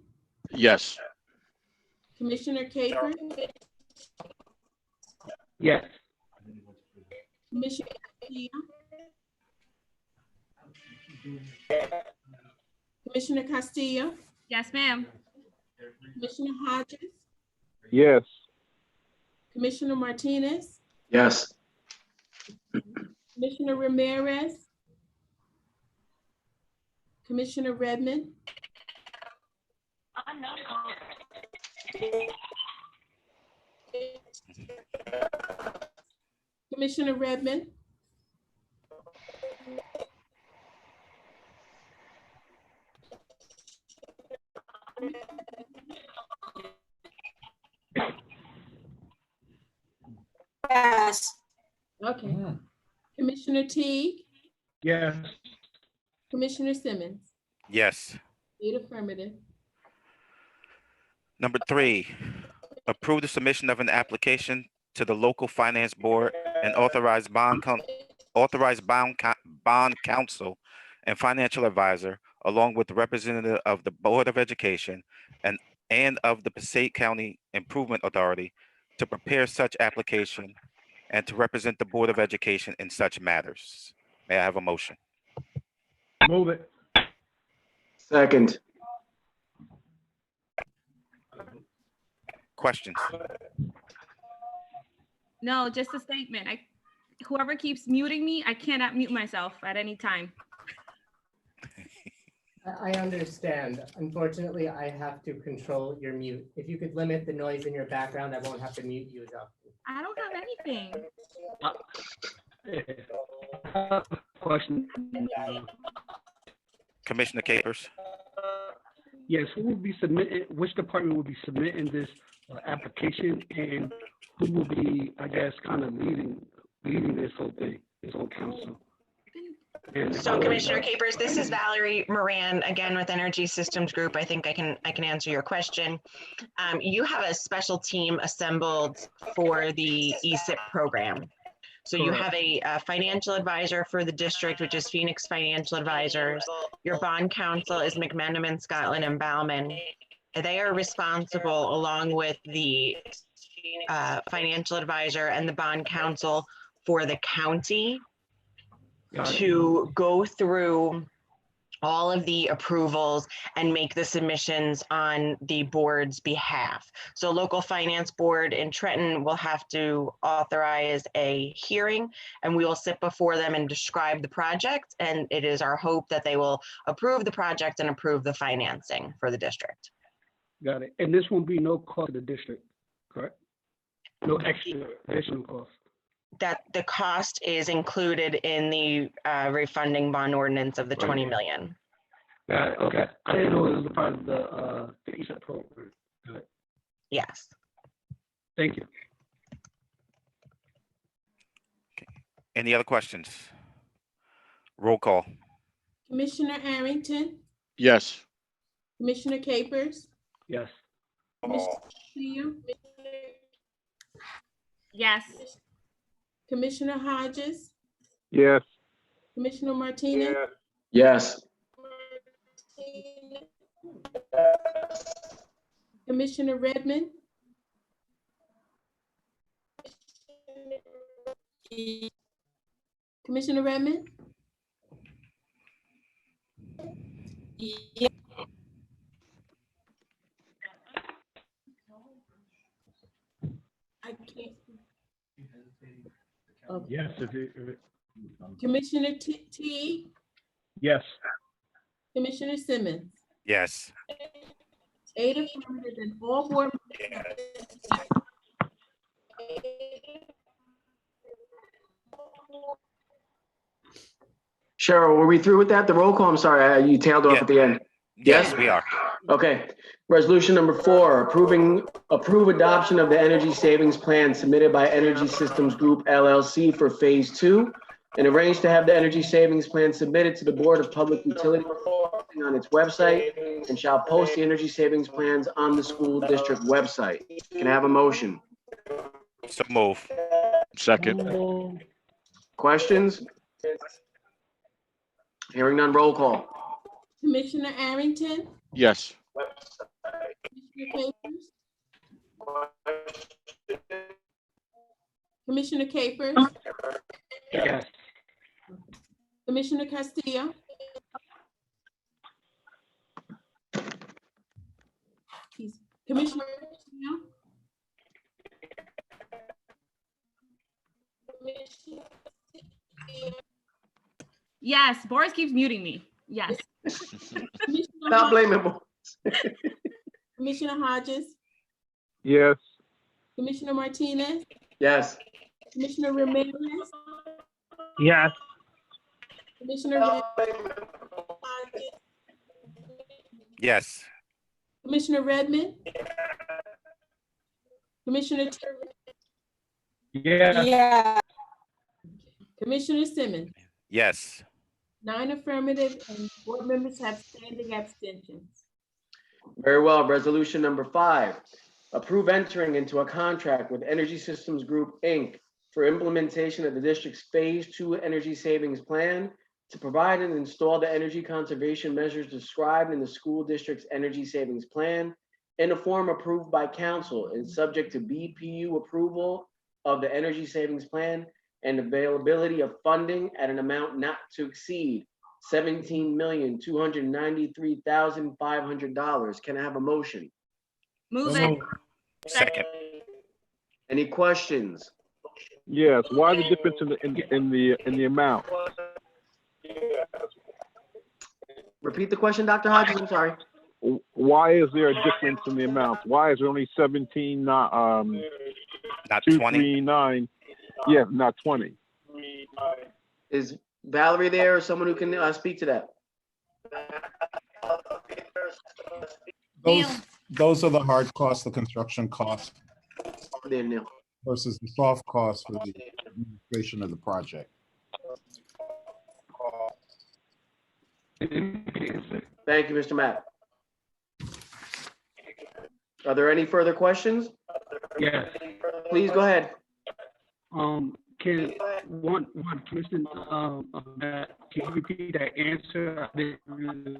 Yes.
Commissioner Capers,
Yes.
Commissioner Castillo, Commissioner Castillo,
Yes, ma'am.
Commissioner Hodges,
Yes.
Commissioner Martinez,
Yes.
Commissioner Ramirez, Commissioner Redmond, Commissioner Redmond,
Yes.
okay. Commissioner Teague,
Yes.
Commissioner Simmons,
Yes.
8 affirmative.
Number 3, approve the submission of an application to the local finance board and authorize bond counsel and financial advisor, along with the representative of the Board of Education and of the Passaic County Improvement Authority, to prepare such application and to represent the Board of Education in such matters. May I have a motion?
Move it.
Second.
Questions?
No, just a statement. Whoever keeps muting me, I cannot mute myself at any time.
I understand. Unfortunately, I have to control your mute. If you could limit the noise in your background, I won't have to mute you as often.
I don't have anything.
Question.
Commissioner Capers?
Yes, who will be submitting, which department will be submitting this application, and who will be, I guess, kind of leading this whole thing, this whole council?
So Commissioner Capers, this is Valerie Moran again with Energy Systems Group. I think I can answer your question. You have a special team assembled for the ESIP program. So you have a financial advisor for the district, which is Phoenix Financial Advisors. Your bond counsel is McMenamin, Scotland, and Bauman. They are responsible, along with the financial advisor and the bond counsel for the county, to go through all of the approvals and make the submissions on the board's behalf. So local finance board in Trenton will have to authorize a hearing, and we will sit before them and describe the project. And it is our hope that they will approve the project and approve the financing for the district.
Got it. And this won't be no cost to the district, correct? No extra additional cost.
That the cost is included in the refunding bond ordinance of the 20 million.
Got it. Okay. I didn't know it was a part of the ESET program. Got it.
Yes.
Thank you.
Any other questions? Roll call.
Commissioner Arrington,
Yes.
Commissioner Capers,
Yes.
Commissioner Castillo,
Yes.
Commissioner Hodges,
Yes.
Commissioner Martinez.
Yes.
Commissioner Redmond. Commissioner Redmond. I can't. Okay.
Yes. If it,
Commissioner T.
yes.
Commissioner Simmons.
Yes.
8 affirmative and all board.
Cheryl, were we through with that? The roll call, I'm sorry, you tailed off at the end.
Yes, we are.
Okay. Resolution number 4, approve adoption of the energy savings plan submitted by Energy Systems Group LLC for Phase 2, and arrange to have the energy savings plan submitted to the Board of Public Utility on its website, and shall post the energy savings plans on the school district website. Can I have a motion?
So move.
Second.
Questions? Hearing none, roll call.
Commissioner Arrington,
Yes.
Commissioner Capers. Commissioner Capers.
Yes.
Commissioner Castillo. Commissioner Castillo.
Yes. Boris keeps muting me. Yes.
Stop blaming Boris.
Commissioner Hodges.
Yes.
Commissioner Martinez.
Yes.
Commissioner Ramirez.
Yes.
Commissioner
Yes.
Commissioner Redmond. Commissioner
Yeah.
Commissioner Simmons.
Yes.
9 affirmative and board members have standing abstentions.
Very well. Resolution number 5, approve entering into a contract with Energy Systems Group, Inc. for implementation of the district's Phase 2 energy savings plan to provide and install the energy conservation measures described in the school district's energy savings plan in a form approved by council and subject to BPU approval of the energy savings plan and availability of funding at an amount not to exceed $17,293,500. Can I have a motion?
Move it.
Second.
Any questions?
Yes. Why the difference in the amount?
Repeat the question, Dr. Hodges. I'm sorry.
Why is there a difference in the amount? Why is there only 17, not 239? Yeah, not 20.
Is Valerie there or someone who can speak to that?
Those are the hard costs, the construction costs
There, Neil.
versus the soft costs for the administration of the project.
Thank you, Mr. Matt. Are there any further questions?
Yes.
Please go ahead.
Can one Commissioner, can you repeat that answer? I didn't really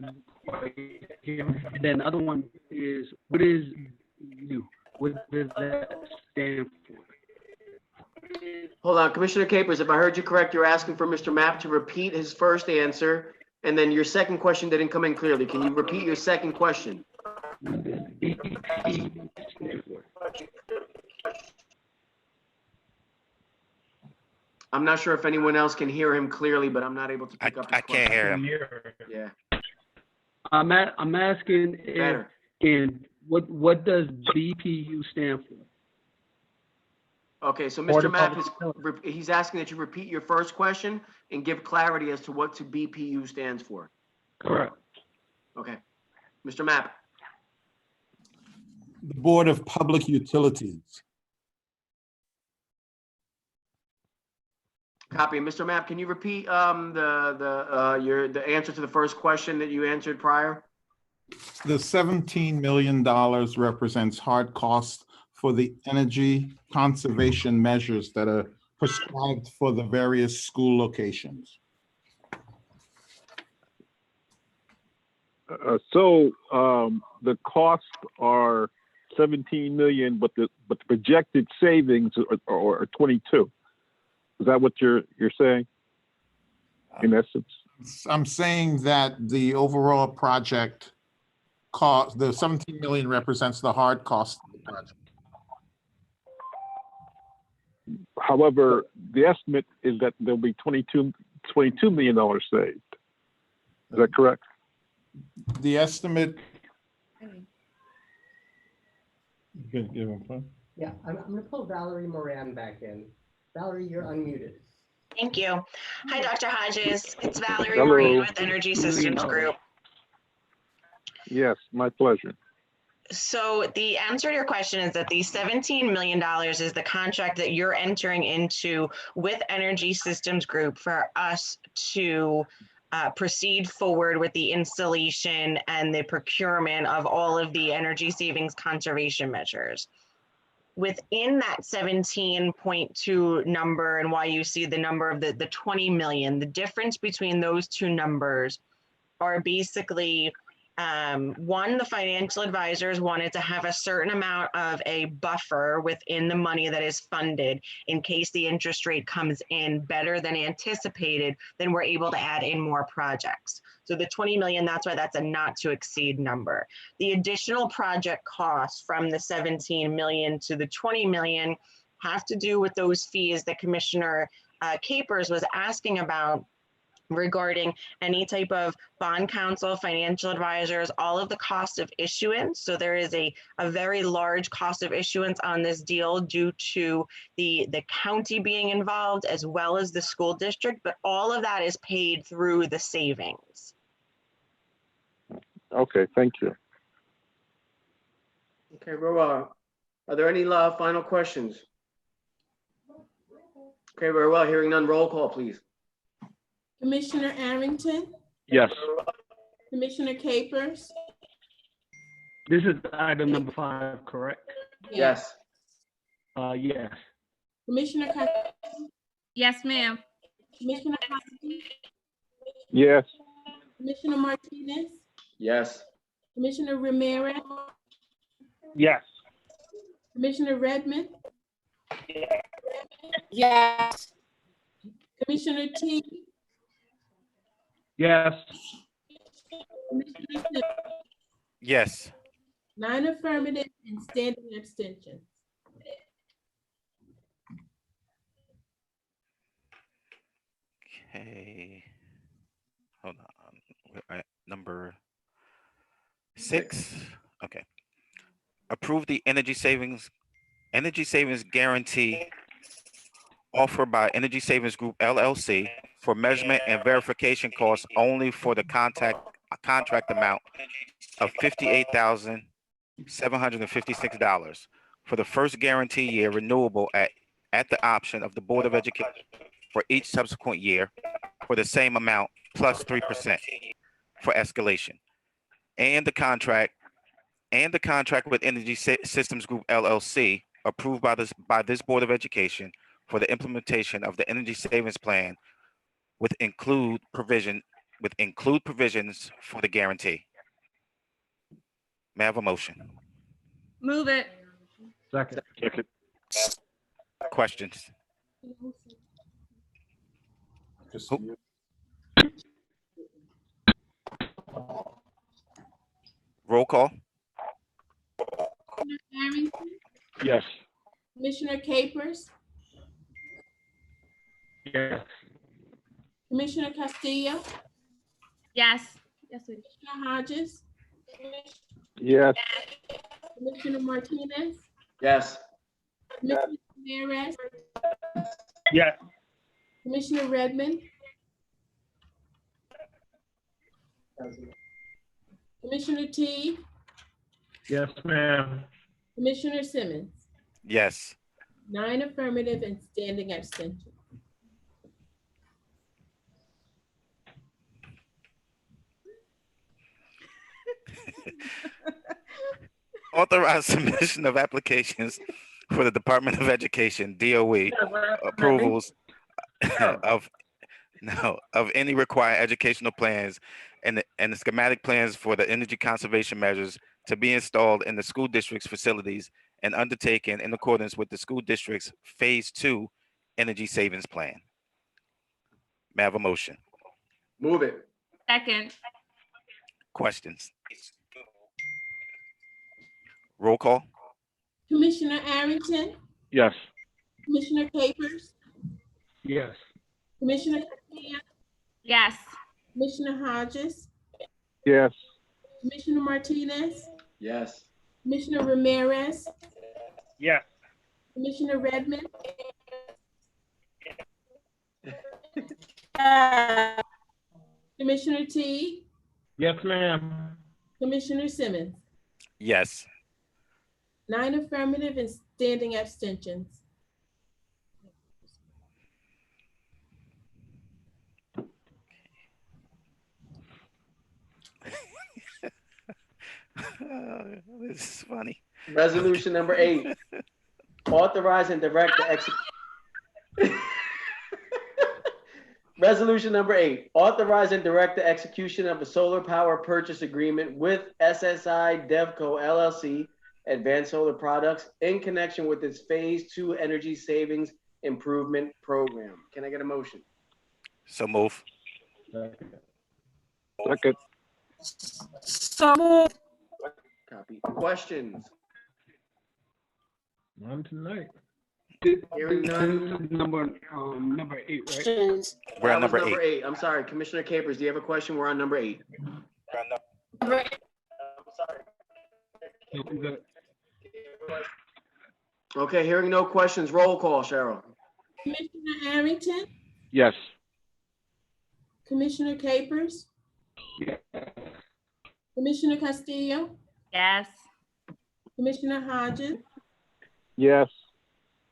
quite hear. And then the other one is, what is new? What does that stand for?
Hold on, Commissioner Capers, if I heard you correct, you're asking for Mr. Mapp to repeat his first answer And then your second question didn't come in clearly. Can you repeat your second question? I'm not sure if anyone else can hear him clearly, but I'm not able to pick up his
I can't hear him.
Yeah.
I'm asking if,
Better.
and what does BPU stand for?
Okay, so
Board
Mr.
of
Mapp
Public
he's asking that you repeat your first question and give clarity as to what BPU stands for.
Correct.
Okay. Mr. Mapp.
The Board of Public Utilities.
Copy. Mr. Mapp, can you repeat the answer to the first question that you answered prior?
The $17 million represents hard costs for the energy conservation measures that are prescribed for the various school locations.
The costs are 17 million, but the projected savings are 22. Is that what you're saying? In essence,
I'm saying that the overall project cost, the 17 million represents the hard cost of the project.
however, the estimate is that there'll be $22 million saved. Is that correct?
The estimate.
Yeah, I'm gonna pull Valerie Moran back in. Valerie, you're unmuted.
Thank you. Hi, Dr. Hodges. It's Valerie
Hello.
Moran with Energy Systems Group.
Yes, my pleasure.
So the answer to your question is that the $17 million is the contract that you're entering into with Energy Systems Group for us to proceed forward with the installation and the procurement of all of the energy savings conservation measures. Within that 17.2 number, and why you see the number of the 20 million, the difference between those two numbers are basically one, the financial advisors wanted to have a certain amount of a buffer within the money that is funded in case the interest rate comes in better than anticipated, then we're able to add in more projects. So the 20 million, that's why that's a not to exceed number. The additional project costs from the 17 million to the 20 million have to do with those fees that Commissioner Capers was asking about regarding any type of bond counsel, financial advisors, all of the cost of issuance. So there is a very large cost of issuance on this deal due to the county being involved as well as the school district, but all of that is paid through the savings.
Okay, thank you.
Okay, Roa, are there any final questions? Okay, very well. Hearing none, roll call, please.
Commissioner Arrington,
Yes.
Commissioner Capers,
This is item number 5, correct?
Yes.
Yes.
Commissioner
Yes, ma'am.
Commissioner Hodges,
Yes.
Commissioner Martinez,
Yes.
Commissioner Ramirez,
Yes.
Commissioner Redmond,
Yes.
Commissioner T,
Yes.
Commissioner Simmons.
Yes.
9 affirmative and standing abstentions.
Okay. Hold on. We're at number 6. Okay. Approve the energy savings guarantee offered by Energy Savings Group LLC for measurement and verification costs only for the contract amount of $58,756 for the first guarantee year renewable at the option of the Board of Education for each subsequent year for the same amount plus 3% for escalation. And the contract with Energy Systems Group LLC approved by this Board of Education for the implementation of the energy savings plan with include provisions for the guarantee. May I have a motion?
Move it.
Second.
Questions? Roll call.
Commissioner Arrington,
Yes.
Commissioner Capers,
Yes.
Commissioner Castillo,
Yes. Yes, sweetie.
Commissioner Hodges,
Yes.
Commissioner Martinez,
Yes.
Commissioner Ramirez,
Yes.
Commissioner Redmond, Commissioner T,
Yes, ma'am.
Commissioner Simmons.
Yes.
9 affirmative and standing abstention.
Authorize submission of applications for the Department of Education, DOE, approvals of any required educational plans and the schematic plans for the energy conservation measures to be installed in the school district's facilities and undertaken in accordance with the school district's Phase 2 energy savings plan. May I have a motion?
Move it.
Second.
Questions? Roll call.
Commissioner Arrington,
Yes.
Commissioner Capers,
Yes.
Commissioner Castillo,
Yes.
Commissioner Hodges,
Yes.
Commissioner Martinez,
Yes.
Commissioner Ramirez,
Yes.
Commissioner Redmond, Commissioner T,
Yes, ma'am.
Commissioner Simmons.
Yes.
9 affirmative and standing abstentions.
This is funny.
Resolution number 8, authorize and direct the Resolution number 8, authorize and direct the execution of a solar power purchase agreement with SSI Devco LLC, Advanced Solar Products, in connection with its Phase 2 Energy Savings Improvement Program. Can I get a motion?
So move.
Second.
So moved.
Copy. Questions?
None tonight.
Hearing none.
Number 8, right?
Questions.
We're
That
on
was
number
number
8.
8. I'm sorry, Commissioner Capers, do you have a question? We're on number 8.
No, I'm good.
Okay, hearing no questions, roll call, Cheryl.
Commissioner Arrington,
Yes.
Commissioner Capers,
Yes.
Commissioner Castillo,
Yes.
Commissioner Hodges,
Yes.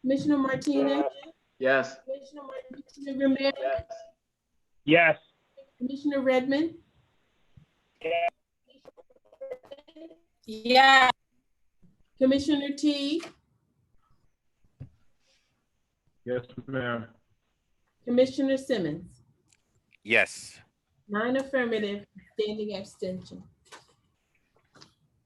Commissioner Martinez,
Yes.
Commissioner Ramirez,
Yes.
Commissioner Redmond,
Yeah.
Commissioner T,
Yes, ma'am.
Commissioner Simmons.
Yes.
9 affirmative, standing abstention.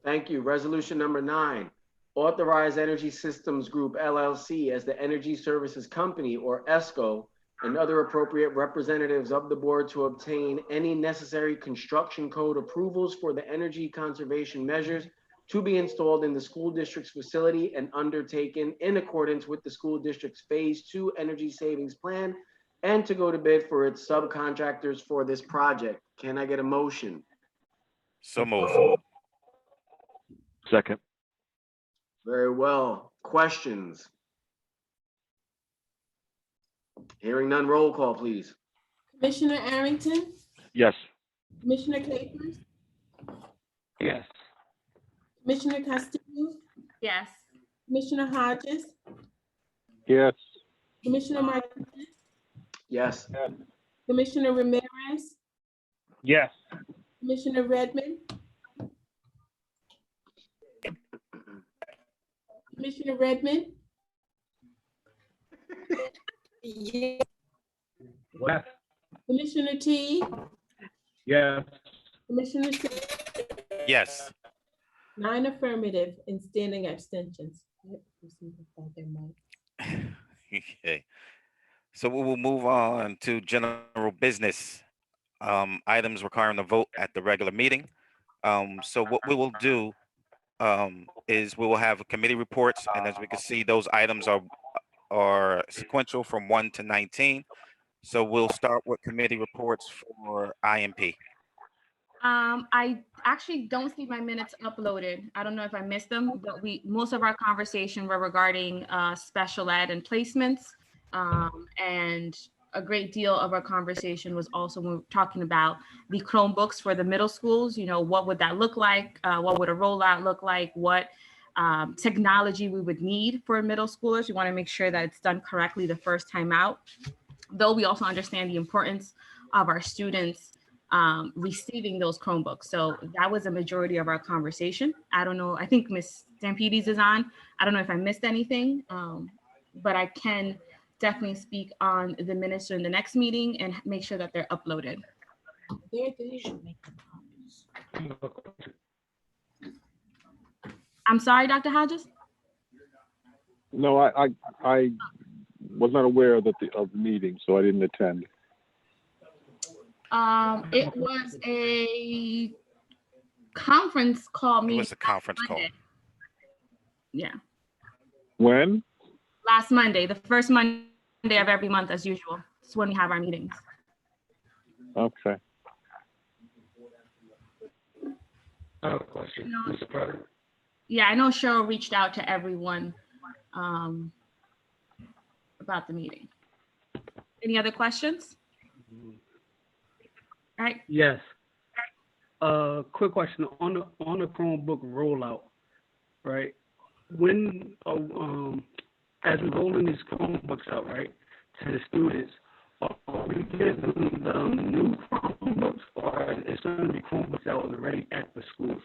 Thank you. Resolution number 9, authorize Energy Systems Group LLC as the Energy Services Company, or ESCO, and other appropriate representatives of the board to obtain any necessary construction code approvals for the energy conservation measures to be installed in the school district's facility and undertaken in accordance with the school district's Phase 2 Energy Savings Plan, and to go to bid for its subcontractors for this project. Can I get a motion?
So move.
Second.
Very well. Questions? Hearing none, roll call, please.
Commissioner Arrington,
Yes.
Commissioner Capers,
Yes.
Commissioner Castillo,
Yes.
Commissioner Hodges,
Yes.
Commissioner Martinez,
Yes.
Commissioner Ramirez,
Yes.
Commissioner Redmond, Commissioner Redmond,
Yeah.
Yes.
Commissioner T,
Yes.
Commissioner Simmons.
Yes.
9 affirmative and standing abstentions.
Okay. So we will move on to general business. items requiring a vote at the regular meeting. So what we will do is we will have committee reports, and as we can see, those items are sequential from 1 to 19. So we'll start with committee reports for IMP.
I actually don't see my minutes uploaded. I don't know if I missed them, but most of our conversation were regarding special ed and placements. And a great deal of our conversation was also when we were talking about the Chromebooks for the middle schools. You know, what would that look like? What would a rollout look like? What technology we would need for middle schoolers? We want to make sure that it's done correctly the first time out. Though we also understand the importance of our students receiving those Chromebooks. So that was a majority of our conversation. I don't know, I think Ms. Stampedes is on. I don't know if I missed anything, but I can definitely speak on the minutes in the next meeting and make sure that they're uploaded.
They should make them copies.
I'm sorry, Dr. Hodges?
No, I was not aware of the meeting, so I didn't attend.
It was a conference call meeting.
It was a conference call.
Yeah.
When?
Last Monday, the first Monday of every month, as usual. It's when we have our meetings.
Okay.
I have a question, Mr. President.
Yeah, I know Cheryl reached out to everyone about the meeting. Any other questions? All right.
Yes. Quick question on the Chromebook rollout, right? When as we rolling these Chromebooks out, right, to the students, are we giving them new Chromebooks, or is going to be Chromebooks out already at the schools?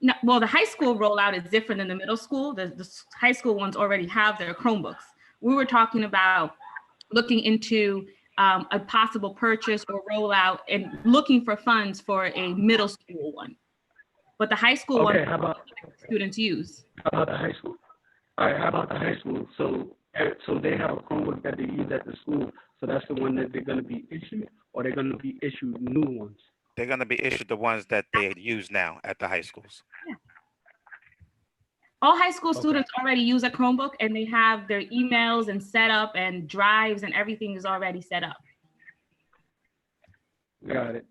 No, well, the high school rollout is different than the middle school. The high school ones already have their Chromebooks. We were talking about looking into a possible purchase or rollout and looking for funds for a middle school one. But the high school one,
how about
students use.
How about the high school? All right, how about the high school? So they have a Chromebook that they use at the school. So that's the one that they're going to be issued, or they're going to be issued new ones?
They're going to be issued the ones that they use now at the high schools.
Yeah. All high school students already use a Chromebook, and they have their emails and setup and drives and everything is already set up.
Got it.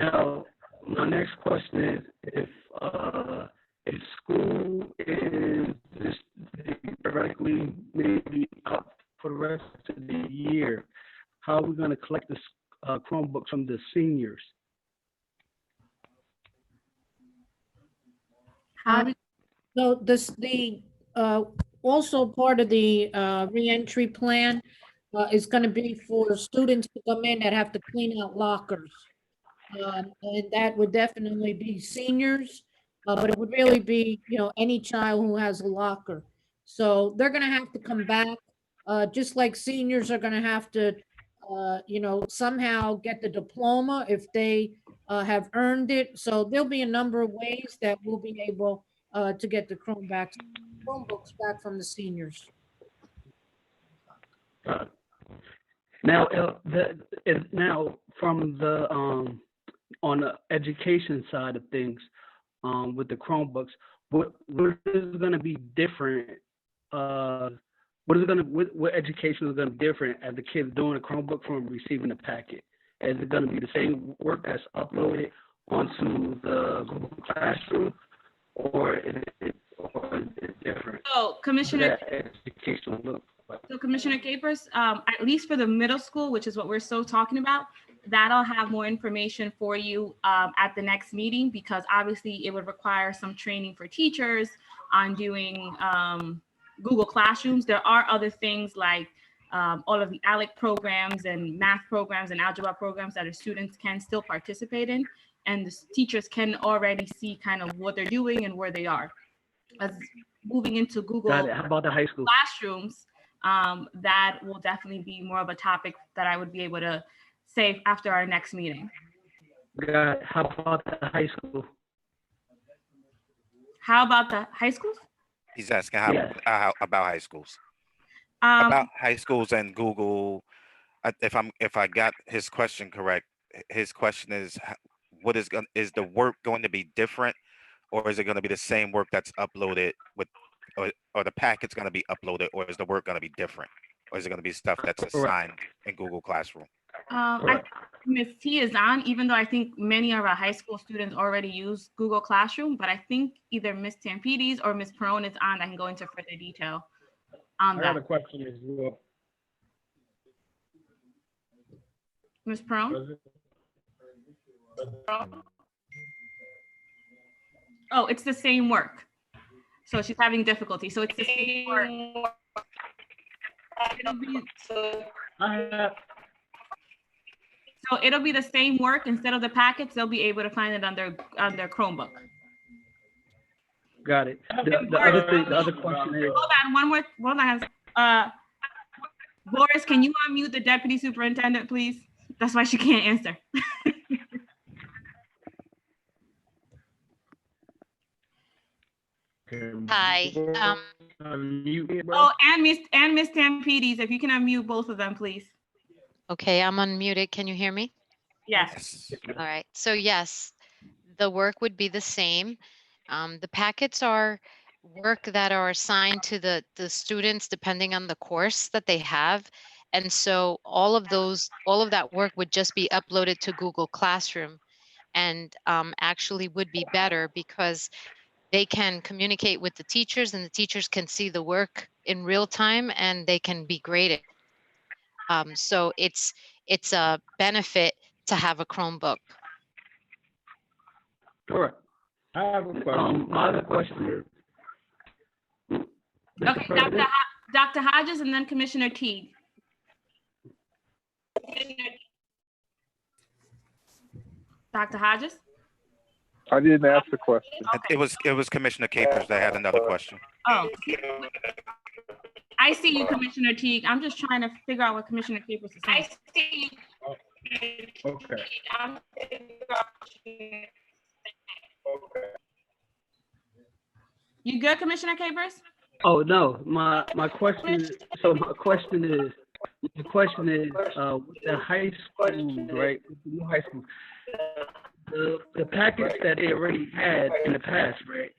Now, my next question is if school is just theoretically maybe up for the rest of the year, how are we going to collect the Chromebooks from the seniors?
So also part of the reentry plan is going to be for students to come in that have to clean out lockers. And that would definitely be seniors, but it would really be, any child who has a locker. So they're going to have to come back, just like seniors are going to have to, somehow get the diploma if they have earned it. So there'll be a number of ways that we'll be able to get the Chromebooks back from the seniors.
Now, from the on the education side of things, with the Chromebooks, what is going to be different? What education is going to be different as the kids doing a Chromebook from receiving a packet? Is it going to be the same work that's uploaded onto the Google Classroom, or is it different?
So, Commissioner.
Education look like?
So Commissioner Capers, at least for the middle school, which is what we're still talking about, that'll have more information for you at the next meeting, because obviously it would require some training for teachers on doing Google Classrooms. There are other things like all of the ALEC programs and math programs and algebra programs that our students can still participate in, and the teachers can already see kind of what they're doing and where they are. As moving into Google
Got it. How about the high school
Classrooms, that will definitely be more of a topic that I would be able to say after our next meeting.
Got it. How about the high school?
How about the high schools?
He's asking how about high schools.
Um,
About high schools and Google. If I got his question correct, his question is, what is going, is the work going to be different? Or is it going to be the same work that's uploaded with, or the packet's going to be uploaded, or is the work going to be different? Or is it going to be stuff that's assigned in Google Classroom?
I think Ms. T is on, even though I think many of our high school students already use Google Classroom, but I think either Ms. Tampides or Ms. Perone is on. I can go into further detail on
I got a
that.
question as well.
Ms. Perone? Oh, it's the same work. So she's having difficulty. So it's the same work. So it'll be the same work. Instead of the packets, they'll be able to find it on their Chromebook.
Got it. The other thing, the other question is.
Hold on, one more. Hold on. Boris, can you unmute the deputy superintendent, please? That's why she can't answer.
Hi.
Oh, and Miss Tampides, if you can unmute both of them, please.
Okay, I'm unmuted. Can you hear me?
Yes.
All right. So yes, the work would be the same. The packets are work that are assigned to the students depending on the course that they have. And so all of that work would just be uploaded to Google Classroom, and actually would be better because they can communicate with the teachers and the teachers can see the work in real time and they can be graded. So it's a benefit to have a Chromebook.
Correct. I have a question. My other question is.
Okay, Dr. Hodges and then Commissioner Teague. Dr. Hodges?
I didn't ask the question.
It was Commissioner Capers that had another question.
Oh, I see you, Commissioner Teague. I'm just trying to figure out what Commissioner Capers is saying. I see you.
Okay.
You good, Commissioner Capers?
Oh no, my question is, with the high school, right? With the new high school, the package that they already had in the past, right?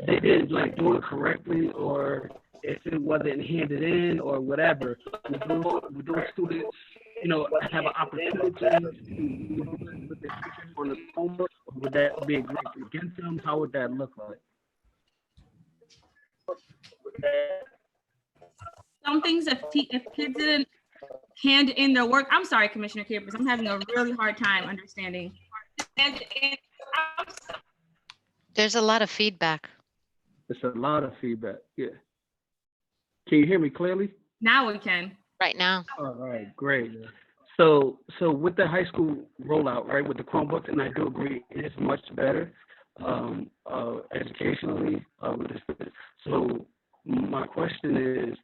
They didn't like do it correctly, or if it wasn't handed in or whatever, would those students, have an opportunity to with their teachers on the homework, or would that be a grade against them? How would that look like?
Some things, if kids didn't hand in their work, I'm sorry, Commissioner Capers, I'm having a really hard time understanding.
There's a lot of feedback.
It's a lot of feedback. Yeah. Can you hear me clearly?
Now we can.
Right now.
All right, great. So with the high school rollout, right, with the Chromebooks, and I do agree, it is much better educationally with the students. So my question is,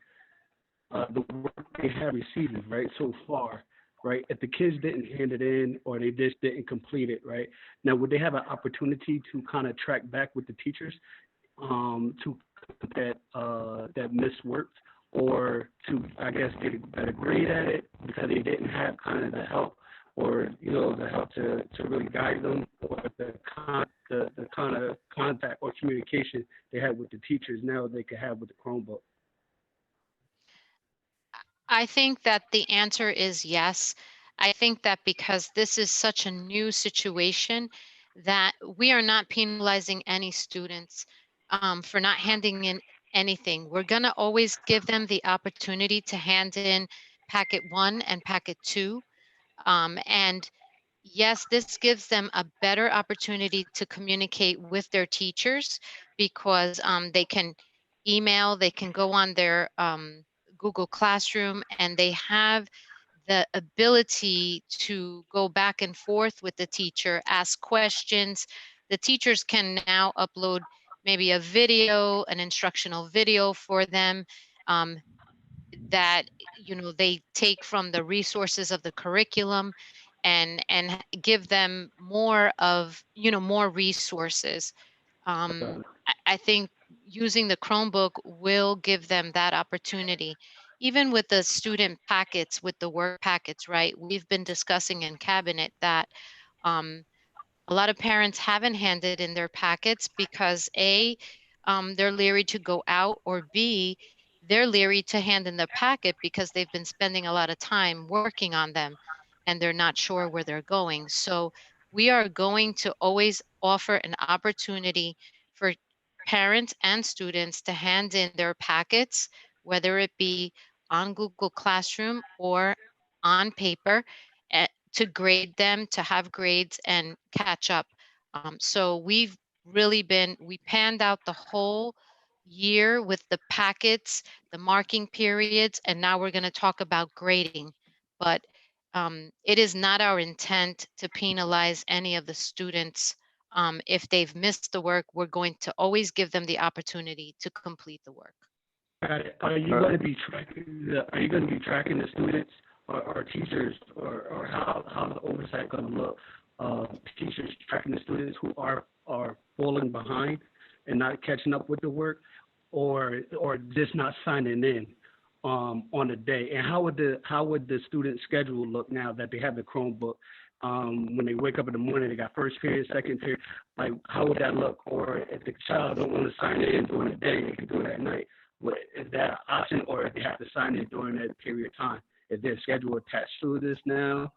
the work they have received, right, so far, right, if the kids didn't hand it in or they just didn't complete it, right, now would they have an opportunity to kind of track back with the teachers to that misworked, or to, I guess, get a better grade at it because they didn't have kind of the help, or the help to really guide them, or the kind of contact or communication they had with the teachers now they could have with the Chromebook?
I think that the answer is yes. I think that because this is such a new situation, that we are not penalizing any students for not handing in anything. We're going to always give them the opportunity to hand in packet 1 and packet 2. And yes, this gives them a better opportunity to communicate with their teachers because they can email, they can go on their Google Classroom, and they have the ability to go back and forth with the teacher, ask questions. The teachers can now upload maybe a video, an instructional video for them that they take from the resources of the curriculum, and give them more of more resources. I think using the Chromebook will give them that opportunity. even with the student packets, with the work packets, right? We've been discussing in cabinet that um, a lot of parents haven't handed in their packets because A, they're leery to go out, or B, they're leery to hand in their packet because they've been spending a lot of time working on them and they're not sure where they're going. So we are going to always offer an opportunity for parents and students to hand in their packets, whether it be on Google Classroom or on paper, to grade them, to have grades and catch up. So we've really we panned out the whole year with the packets, the marking periods, and now we're going to talk about grading. But it is not our intent to penalize any of the students. If they've missed the work, we're going to always give them the opportunity to complete the work.
Are you going to be tracking the students or teachers, or how the oversight going to look? Teachers tracking the students who are falling behind and not catching up with the work, or just not signing in on the day? And how would the student schedule look now that they have the Chromebook? When they wake up in the morning, they got first period, second period. Like, how would that look? Or if the child don't want to sign in during the day, they can do it at night. Is that an option, or if they have to sign in during that period of time? Is there a schedule attached to this now?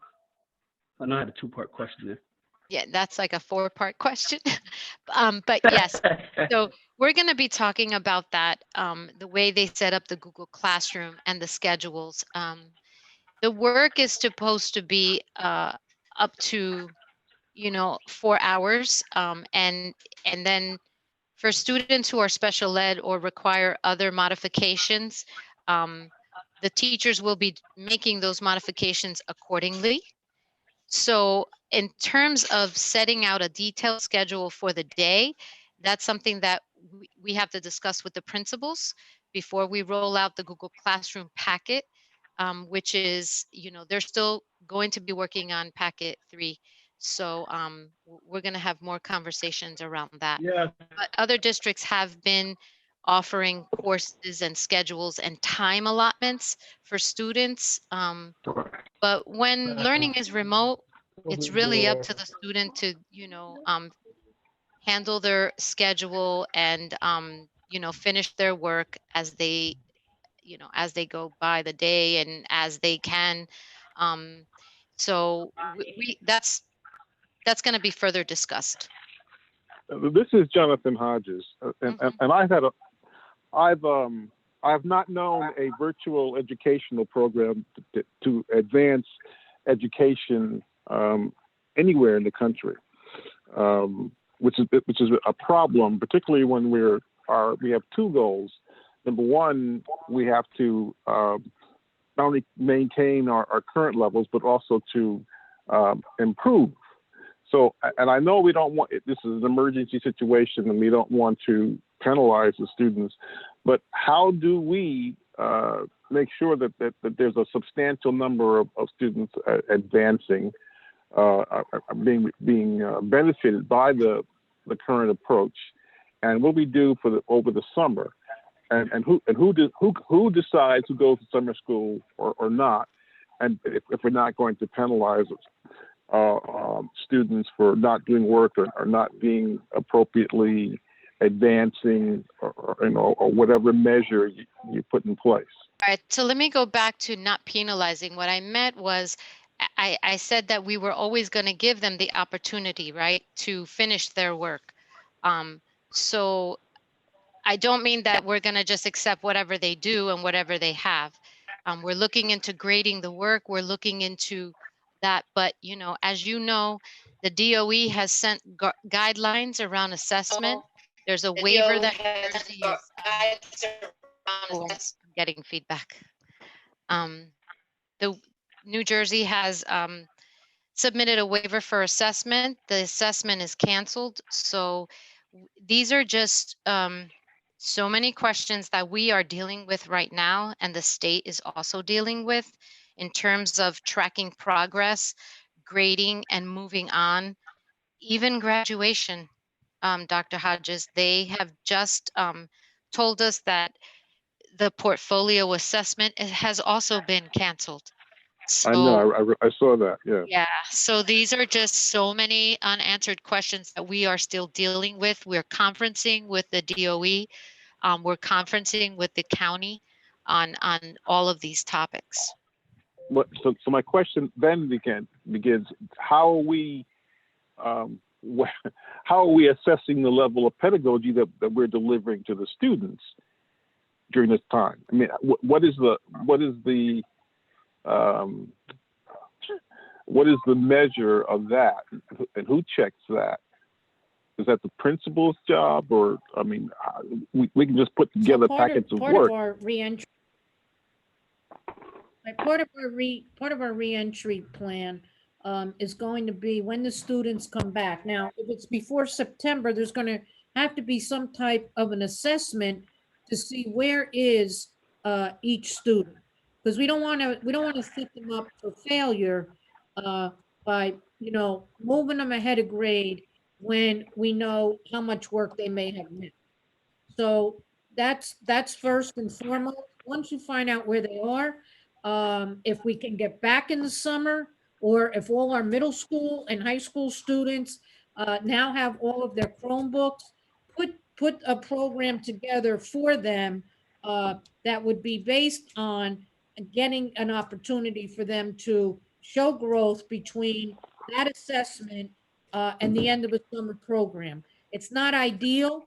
I know I had a two-part question there.
Yeah, that's like a 4-part question. But yes, so we're going to be talking about that, the way they set up the Google Classroom and the schedules. The work is supposed to be up to 4 hours, and then for students who are special ed or require other modifications, the teachers will be making those modifications accordingly. So in terms of setting out a detailed schedule for the day, that's something that we have to discuss with the principals before we roll out the Google Classroom packet, which is, they're still going to be working on packet 3. So we're going to have more conversations around that.
Yeah.
But other districts have been offering courses and schedules and time allotments for students. But when learning is remote, it's really up to the student to, handle their schedule and, finish their work as they, as they go by the day and as they can. So that's going to be further discussed.
This is Jonathan Hodges, and I've not known a virtual educational program to advance education anywhere in the country, which is a problem, particularly when we have two goals. Number one, we have to not only maintain our current levels, but also to improve. So, and I know we don't want, this is an emergency situation and we don't want to penalize the students, but how do we make sure that there's a substantial number of students advancing, being benefited by the current approach, and what we do over the summer, and who decides who goes to summer school or not, and if we're not going to penalize students for not doing work or not being appropriately advancing or whatever measure you put in place.
All right, so let me go back to not penalizing. What I meant was I said that we were always going to give them the opportunity, right, to finish their work. So I don't mean that we're going to just accept whatever they do and whatever they have. We're looking into grading the work. We're looking into that. But, as you know, the DOE has sent guidelines around assessment. There's a waiver that New Jersey is. Oh, I'm getting feedback. The New Jersey has submitted a waiver for assessment. The assessment is canceled. So these are just so many questions that we are dealing with right now, and the state is also dealing with in terms of tracking progress, grading, and moving on. Even graduation, Dr. Hodges, they have just told us that the portfolio assessment has also been canceled.
I know,
So
I saw that, yeah.
yeah, so these are just so many unanswered questions that we are still dealing with. We're conferencing with the DOE. We're conferencing with the county on all of these topics.
So my question then begins, how are we assessing the level of pedagogy that we're delivering to the students during this time? I mean, what is the measure of that, and who checks that? Is that the principal's job, or I mean, we can just put together packets of work.
Of our reentry, part of our reentry plan is going to be when the students come back. Now, if it's before September, there's going to have to be some type of an assessment to see where is each student, because we don't want to set them up for failure by moving them ahead of grade when we know how much work they may have missed. So that's first and foremost. Once you find out where they are, if we can get back in the summer, or if all our middle school and high school students now have all of their Chromebooks, put a program together for them that would be based on getting an opportunity for them to show growth between that assessment and the end of a summer program. It's not ideal,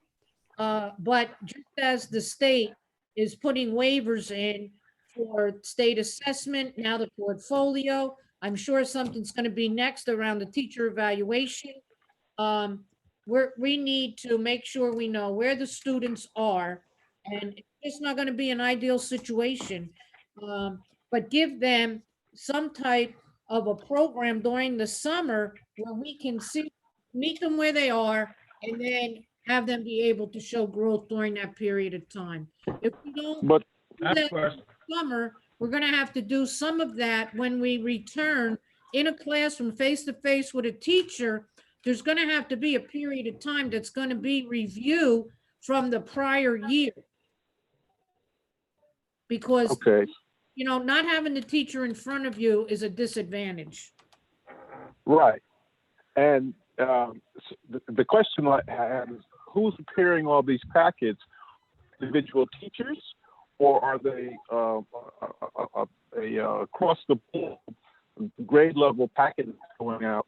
but just as the state is putting waivers in for state assessment, now the portfolio, I'm sure something's going to be next around the teacher evaluation. We need to make sure we know where the students are, and it's not going to be an ideal situation, but give them some type of a program during the summer where we can meet them where they are, and then have them be able to show growth during that period of time. If we don't do that in the summer, we're going to have to do some of that when we return in a classroom face to face with a teacher. There's going to have to be a period of time that's going to be review from the prior year. Because, not having the teacher in front of you is a disadvantage.
Right. And the question I had is, who's preparing all these packets? Individual teachers, or are they across the board grade level packet going out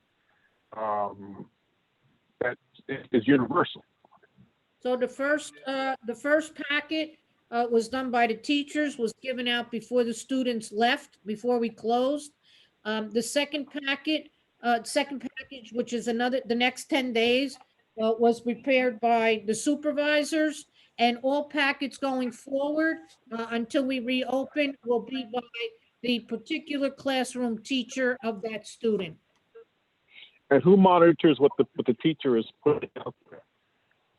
that is universal?
So the first packet was done by the teachers, was given out before the students left, before we closed. The second package, which is the next 10 days, was prepared by the supervisors, and all packets going forward until we reopen will be by the particular classroom teacher of that student.
And who monitors what the teacher is putting out there?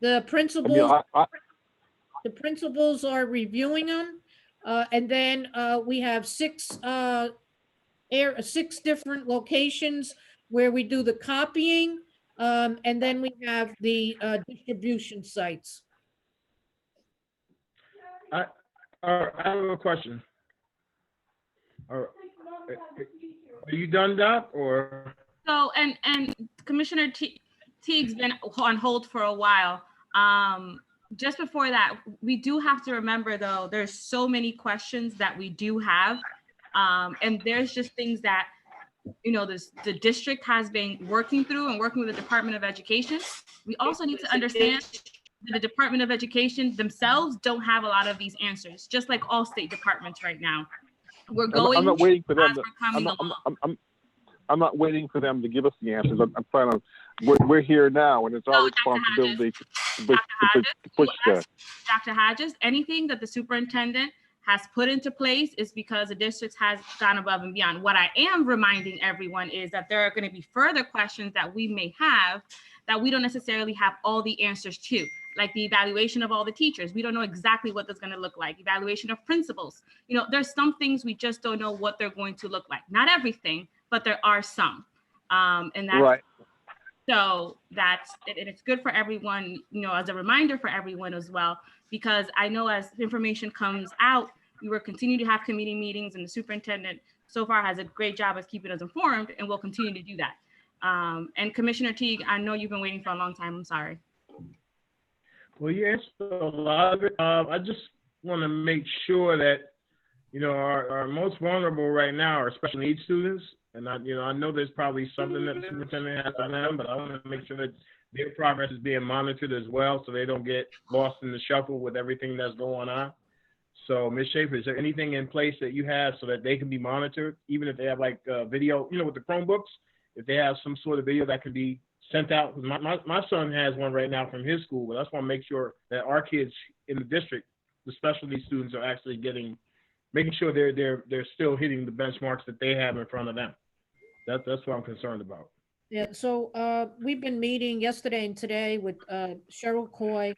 The principals. The principals are reviewing them, and then we have six different locations where we do the copying, and then we have the distribution sites.
I have a question. Are you done, Doc, or?
So, and Commissioner Teague's been on hold for a while. Just before that, we do have to remember, though, there's so many questions that we do have, and there's just things that, the district has been working through and working with the Department of Education. We also need to understand that the Department of Education themselves don't have a lot of these answers, just like all state departments right now. We're going.
I'm not waiting for them.
I'm
not waiting for them to give us the answers. I'm trying to. We're here now, and it's our responsibility to push that.
Dr. Hodges, anything that the superintendent has put into place is because the district has gone above and beyond. What I am reminding everyone is that there are going to be further questions that we may have that we don't necessarily have all the answers to, like the evaluation of all the teachers. We don't know exactly what that's going to look like. Evaluation of principals. There's some things we just don't know what they're going to look like. Not everything, but there are some. And that's
right.
So and it's good for everyone, as a reminder for everyone as well, because I know as information comes out, we will continue to have committee meetings, and the superintendent so far has a great job of keeping us informed, and we'll continue to do that. And Commissioner Teague, I know you've been waiting for a long time. I'm sorry.
Well, you answered a lot of it. I just want to make sure that, our most vulnerable right now are special needs students. And I know there's probably something that the superintendent has on them, but I want to make sure that their progress is being monitored as well, so they don't get lost in the shuffle with everything that's going on. So, Ms. Schaefer, is there anything in place that you have so that they can be monitored, even if they have like video, with the Chromebooks, if they have some sort of video that can be sent out? My son has one right now from his school, but I just want to make sure that our kids in the district, the special needs students, are actually making sure they're still hitting the benchmarks that they have in front of them. That's what I'm concerned about.
Yeah, so we've been meeting yesterday and today with Cheryl Coy.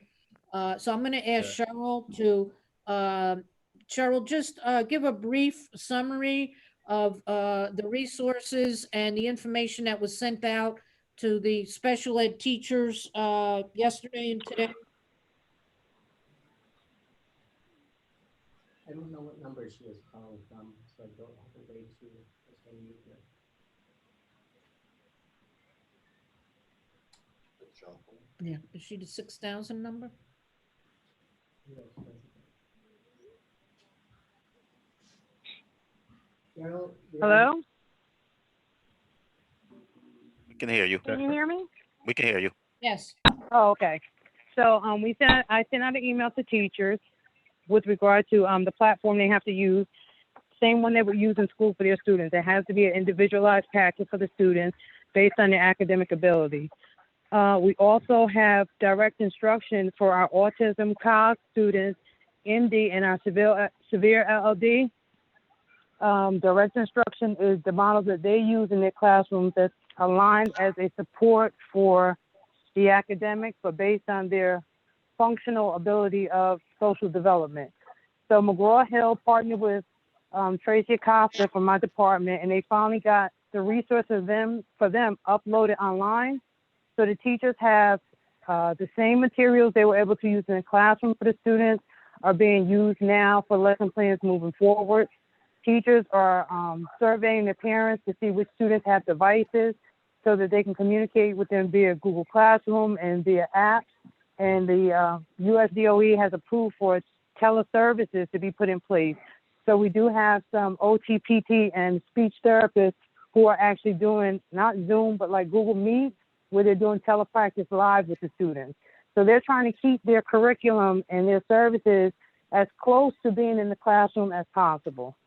So I'm going to ask Cheryl to, Cheryl, just give a brief summary of the resources and the information that was sent out to the special ed teachers yesterday and today.
I don't know what number she was calling from, so I don't have a way to unmute her.
Yeah, is she the 6,000 number?
Hello?
We can hear you.
Can you hear me?
We can hear you.
Yes.
Oh, okay. So I sent out an email to teachers with regard to the platform they have to use, same one they would use in school for their students. It has to be an individualized packet for the students based on their academic ability. We also have direct instruction for our autism COG students, MD, and our severe LLD. Direct instruction is the model that they use in their classrooms that's aligned as a support for the academics, but based on their functional ability of social development. So McGraw-Hill partnered with Tracy Acosta from my department, and they finally got the resources for them uploaded online. So the teachers have the same materials they were able to use in the classroom for the students are being used now for lesson plans moving forward. Teachers are surveying their parents to see which students have devices so that they can communicate with them via Google Classroom and via apps. And the USDOE has approved for teleservices to be put in place. So we do have some OT, PT, and speech therapists who are actually doing not Zoom, but like Google Meet, where they're doing telepractice live with the students. So they're trying to keep their curriculum and their services as close to being in the classroom as possible.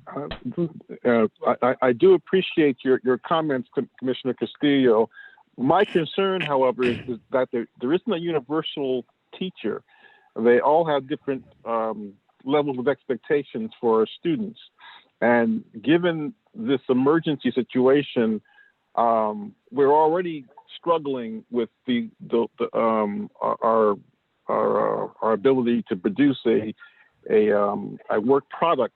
I do appreciate your comments, Commissioner Castillo. My concern, however, is that there isn't a universal teacher. They all have different levels of expectations for our students. And given this emergency situation, we're already struggling with our ability to produce a work product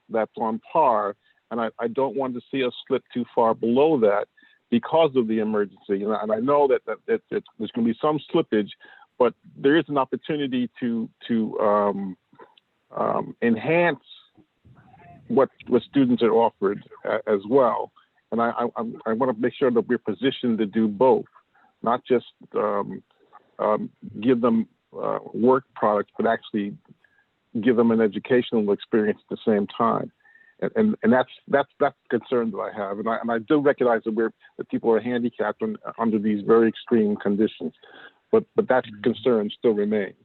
that's on par, and I don't want to see us slip too far below that because of the emergency. And I know that there's going to be some slippage, but there is an opportunity to enhance what students are offered as well. And I want to make sure that we're positioned to do both, not just give them work products, but actually give them an educational experience at the same time. And that's the concern that I have. And I do recognize that people are handicapped under these very extreme conditions, but that concern still remains.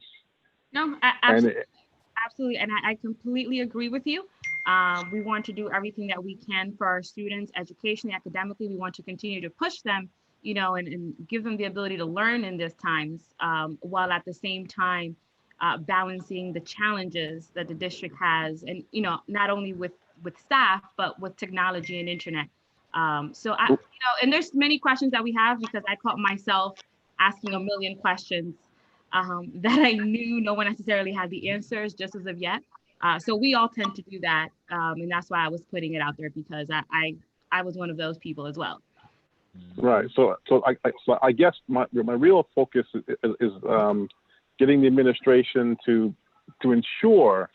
No, absolutely. And I completely agree with you. We want to do everything that we can for our students, educationally, academically. We want to continue to push them, and give them the ability to learn in these times, while at the same time balancing the challenges that the district has, and not only with staff, but with technology and internet. So and there's many questions that we have, because I caught myself asking a million questions that I knew no one necessarily had the answers just as of yet. So we all tend to do that, and that's why I was putting it out there, because I was one of those people as well.
Right. So I guess my real focus is getting the administration to ensure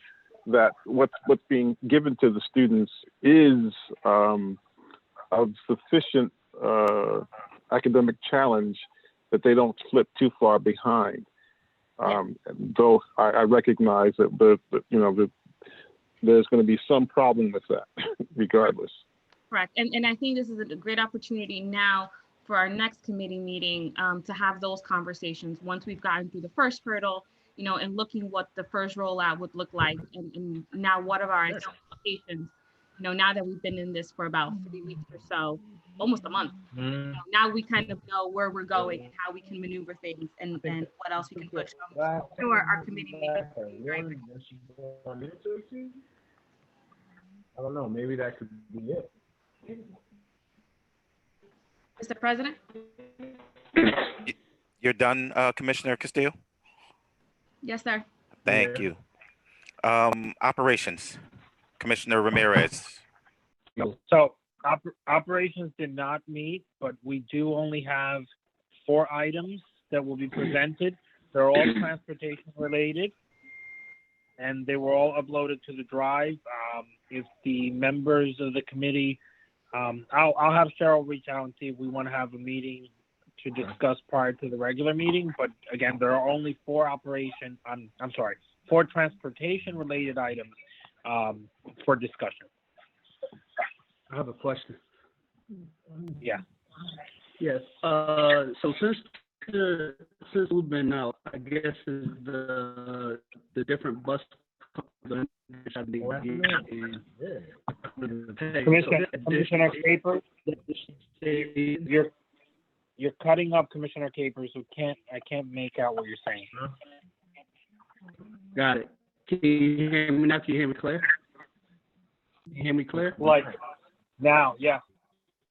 that what's being given to the students is of sufficient academic challenge that they don't slip too far behind. Though I recognize that there's going to be some problem with that, regardless.
Correct. And I think this is a great opportunity now for our next committee meeting to have those conversations once we've gotten through the first hurdle, and looking what the first rollout would look like. And now what are our expectations, now that we've been in this for about 3 weeks or so, almost a month. Now we kind of know where we're going and how we can maneuver things and what else we can push. Sure, our committee meeting.
I don't know, maybe that could be it.
Mr. President?
You're done, Commissioner Castillo?
Yes, sir.
Thank you. Operations, Commissioner Ramirez.
So operations did not meet, but we do only have 4 items that will be presented. They're all transportation related, and they were all uploaded to the drive. If the members of the committee, I'll have Cheryl reach out and see if we want to have a meeting to discuss prior to the regular meeting. But again, there are only 4 transportation related items for discussion.
I have a question.
Yeah.
Yes. So since we've been out, I guess is the different bus companies have been getting.
Commissioner Capers, you're cutting up, Commissioner Capers. I can't make out what you're saying.
Got it. Can you hear me now? Can you hear me clear? Can you hear me clear?
Like now, yeah.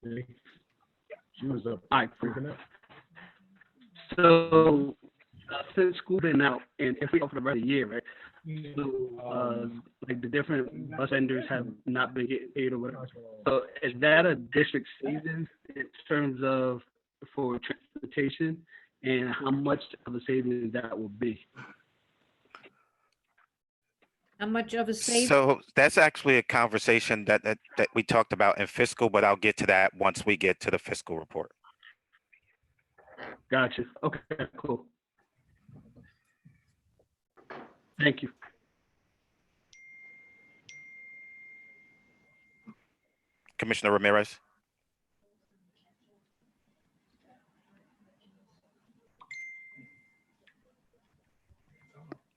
She was up.
All right, freaking out. So since school been out, and if we go for the rest of the year, right? So like the different bus vendors have not been getting paid or whatever. So is that a district savings in terms of for transportation, and how much of a savings that will be?
How much of a savings?
So that's actually a conversation that we talked about in fiscal, but I'll get to that once we get to the fiscal report.
Gotcha. Okay, cool. Thank you.
Commissioner Ramirez.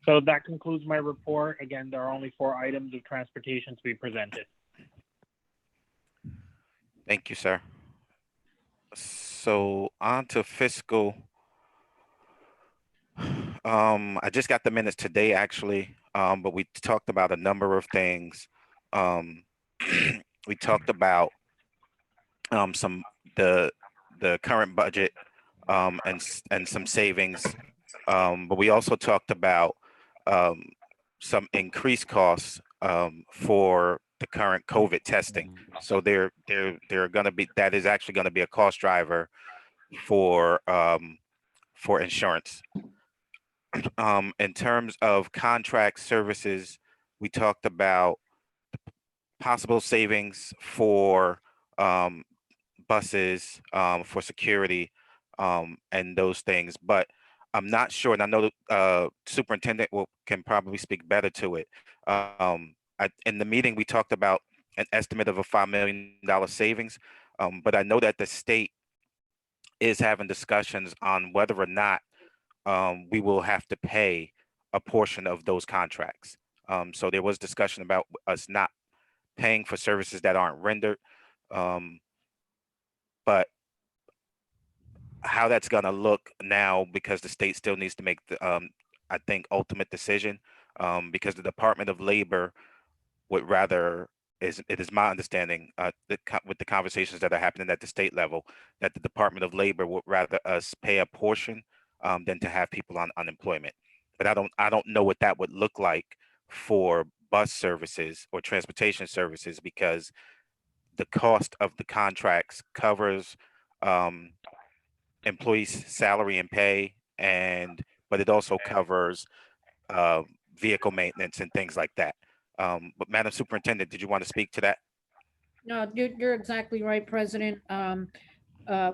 So that concludes my report. Again, there are only 4 items of transportation to be presented.
Thank you, sir. So on to fiscal. I just got the minutes today, actually, but we talked about a number of things. We talked about the current budget and some savings, but we also talked about some increased costs for the current COVID testing. So they're going to be, that is actually going to be a cost driver for insurance. In terms of contract services, we talked about possible savings for buses, for security, and those things. But I'm not sure, and I know the superintendent can probably speak better to it. In the meeting, we talked about an estimate of a $5 million savings, but I know that the state is having discussions on whether or not we will have to pay a portion of those contracts. So there was discussion about us not paying for services that aren't rendered, but how that's going to look now, because the state still needs to make the, I think, ultimate decision, because the Department of Labor would rather, it is my understanding, with the conversations that are happening at the state level, that the Department of Labor would rather us pay a portion than to have people on unemployment. But I don't know what that would look like for bus services or transportation services, because the cost of the contracts covers employees' salary and pay, but it also covers vehicle maintenance and things like that. But Madam Superintendent, did you want to speak to that?
No, you're exactly right, President.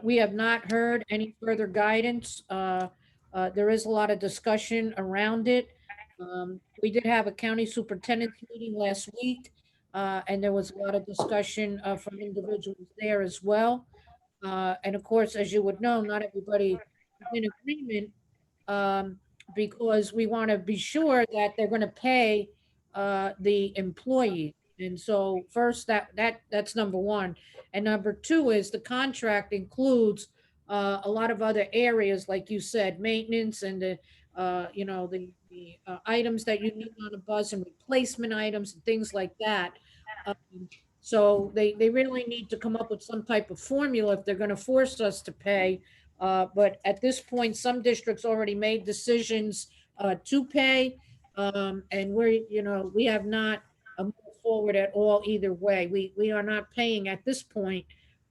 We have not heard any further guidance. There is a lot of discussion around it. We did have a county superintendent's meeting last week, and there was a lot of discussion from individuals there as well. And of course, as you would know, not everybody is in agreement, because we want to be sure that they're going to pay the employee. And so first, that's number one. And number two is the contract includes a lot of other areas, like you said, maintenance and the items that you need on a bus and replacement items and things like that. So they really need to come up with some type of formula if they're going to force us to pay. But at this point, some districts already made decisions to pay, and we have not moved forward at all either way. We are not paying at this point,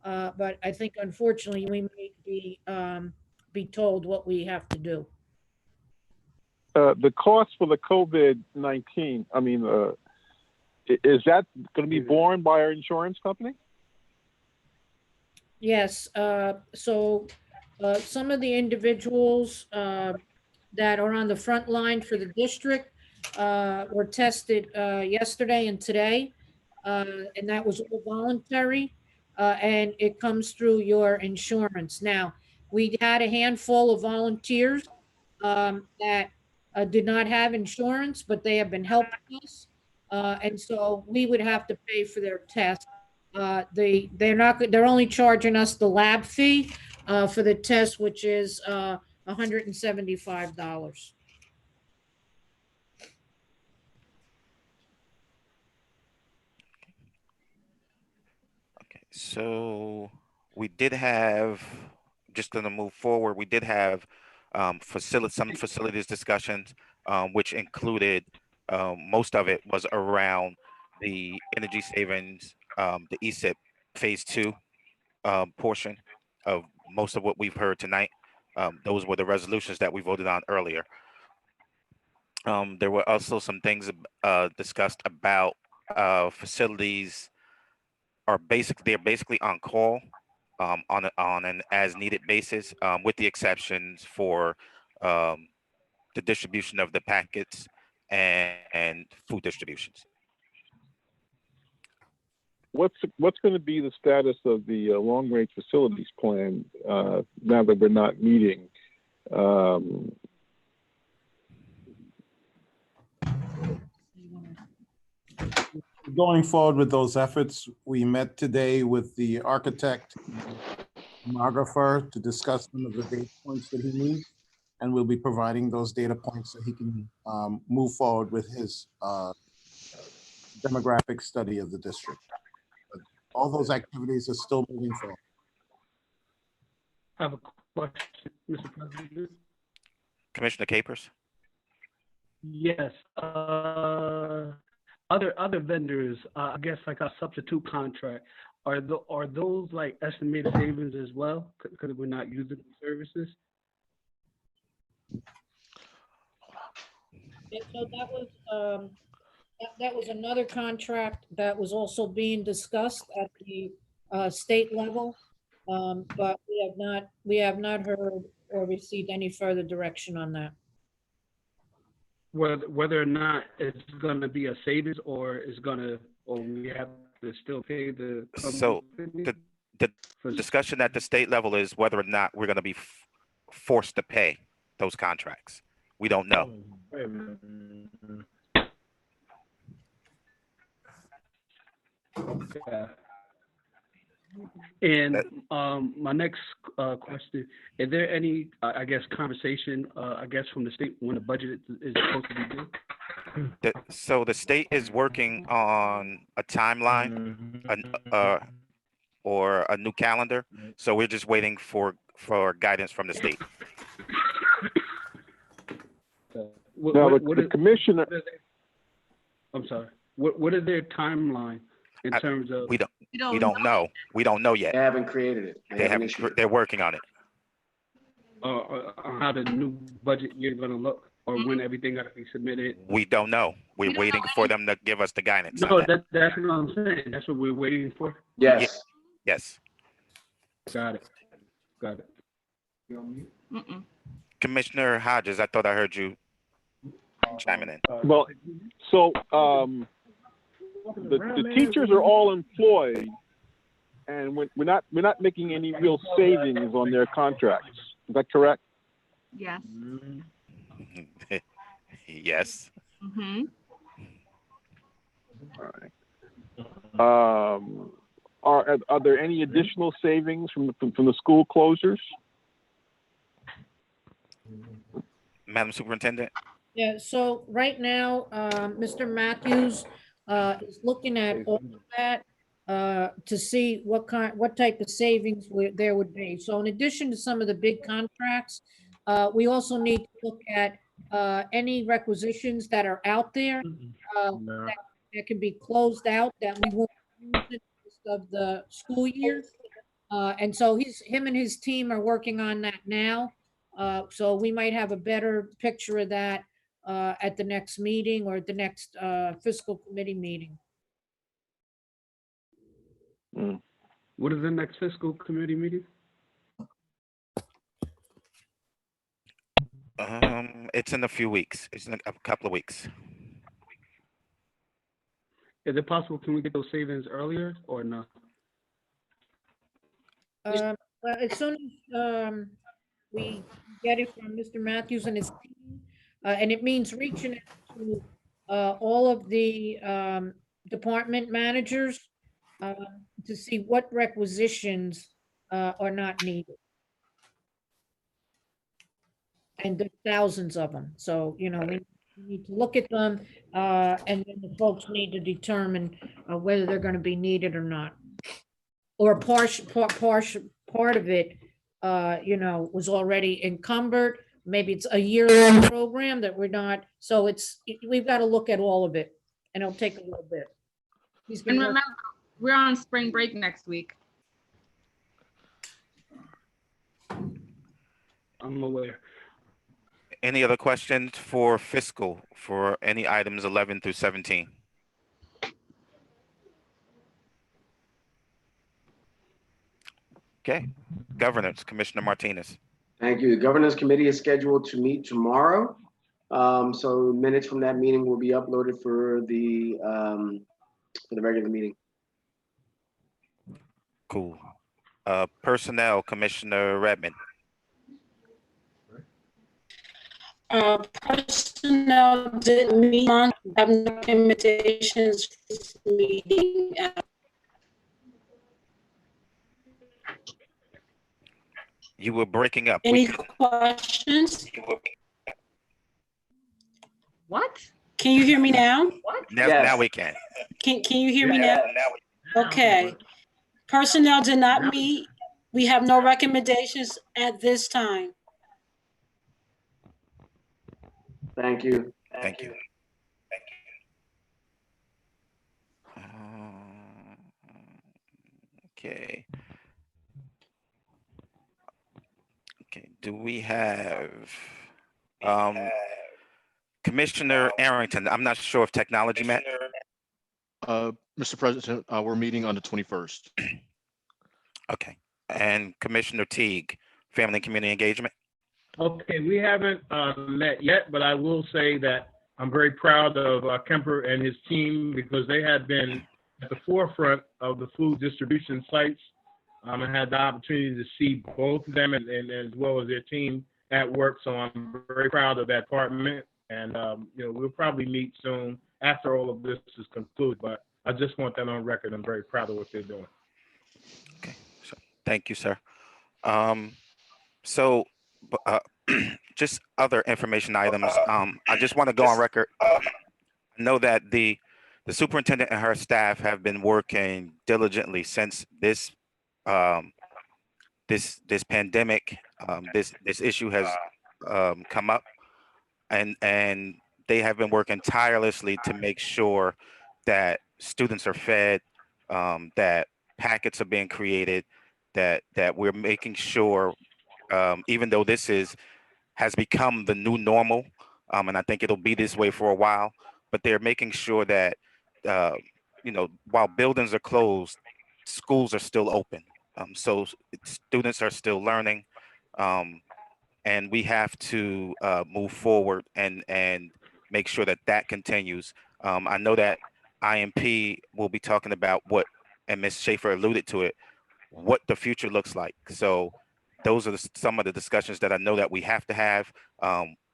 but I think unfortunately we may be told what we have to do.
The cost for the COVID-19, I mean, is that going to be borne by our insurance company?
Yes. So some of the individuals that are on the front line for the district were tested yesterday and today, and that was all voluntary, and it comes through your insurance. Now, we had a handful of volunteers that did not have insurance, but they have been helping us, and so we would have to pay for their test. They're only charging us the lab fee for the test, which is $175.
So we did have, just going to move forward, we did have some facilities discussions, which included, most of it was around the energy savings, the ESIP phase 2 portion of most of what we've heard tonight. Those were the resolutions that we voted on earlier. There were also some things discussed about facilities they're basically on call on an as needed basis, with the exceptions for the distribution of the packets and food distributions.
What's going to be the status of the long range facilities plan now that we're not meeting?
Going forward with those efforts, we met today with the architect, demographer, to discuss some of the data points that he needs, and we'll be providing those data points so he can move forward with his demographic study of the district. But all those activities are still moving forward.
I have a question, Mr. President.
Commissioner Capers?
Yes. Other vendors, I guess like a substitute contract, are those like estimated savings as well? Because we're not using the services?
And so that was another contract that was also being discussed at the state level, but we have not heard or received any further direction on that.
Whether or not it's going to be a savings or we have to still pay the.
So the discussion at the state level is whether or not we're going to be forced to pay those contracts. We don't know.
Okay. And my next question, is there any, I guess, conversation, from the state when the budget is supposed to be due?
So the state is working on a timeline or a new calendar. So we're just waiting for guidance from the state.
The commissioner.
I'm sorry. What is their timeline in terms of?
We don't know. We don't know yet.
They haven't created it. They haven't issued it.
They're working on it.
How the new budget year gonna look, or when everything gotta be submitted?
We don't know. We're waiting for them to give us the guidance.
No,
on that.
that's what I'm saying. That's what we're waiting for.
Yes.
Yes.
Got it. Got it.
Commissioner Hodges, I thought I heard you chiming in.
Well, so the teachers are all employed, and we're not making any real savings on their contracts. Is that correct?
Yes.
Yes.
Mm-hmm.
All right. Are there any additional savings from the school closures?
Madam Superintendent?
Yeah, so right now, Mr. Matthews is looking at all of that to see what type of savings there would be. So in addition to some of the big contracts, we also need to look at any requisitions that are out there that can be closed out that we won't use in the rest of the school year. And so him and his team are working on that now. So we might have a better picture of that at the next meeting or at the next fiscal committee meeting.
What is the next fiscal committee meeting?
It's in a few weeks. It's in a couple of weeks.
Is it possible, can we get those savings earlier or not?
Well, as soon as we get it from Mr. Matthews and his team, and it means reaching out to all of the department managers to see what requisitions are not needed. And there's thousands of them. So, you know, we need to look at them and then the folks need to determine whether they're going to be needed or not. Or a part of it, you know, was already encumbered. Maybe it's a year-long program that we're not. So we've got to look at all of it, and it'll take a little bit.
And remember, we're on spring break next week.
I'm aware.
Any other questions for fiscal for any items 11 through 17? Okay, governance, Commissioner Martinez.
Thank you. The governance committee is scheduled to meet tomorrow. So minutes from that meeting will be uploaded for the regular meeting.
Cool. Personnel, Commissioner Redmond.
Personnel didn't meet on, have no recommendations for this meeting.
You were breaking up.
Any questions?
What?
Can you hear me now?
What?
Now we can.
Can you hear me now? Okay. Personnel did not meet. We have no recommendations at this time.
Thank you.
Thank you. Okay. Okay, do we have Commissioner Arrington? I'm not sure if technology met.
Mr. President, we're meeting on the 21st.
Okay, and Commissioner Teague, Family and Community Engagement.
Okay, we haven't met yet, but I will say that I'm very proud of Kemper and his team because they have been at the forefront of the food distribution sites. I had the opportunity to see both of them and as well as their team at work, so I'm very proud of that department. And you know, we'll probably meet soon after all of this is concluded, but I just want that on record. I'm very proud of what they're doing.
Okay, so thank you, sir. Just other information items. I just want to go on record. I know that the superintendent and her staff have been working diligently since this this pandemic, this issue has come up, and they have been working tirelessly to make sure that students are fed, that packets are being created, that we're making sure, even though this has become the new normal, and I think it'll be this way for a while, but they're making sure that, while buildings are closed, schools are still open. So students are still learning, and we have to move forward and make sure that that continues. I know that IMP will be talking about what, and Ms. Schaefer alluded to it, what the future looks like. So those are some of the discussions that I know that we have to have,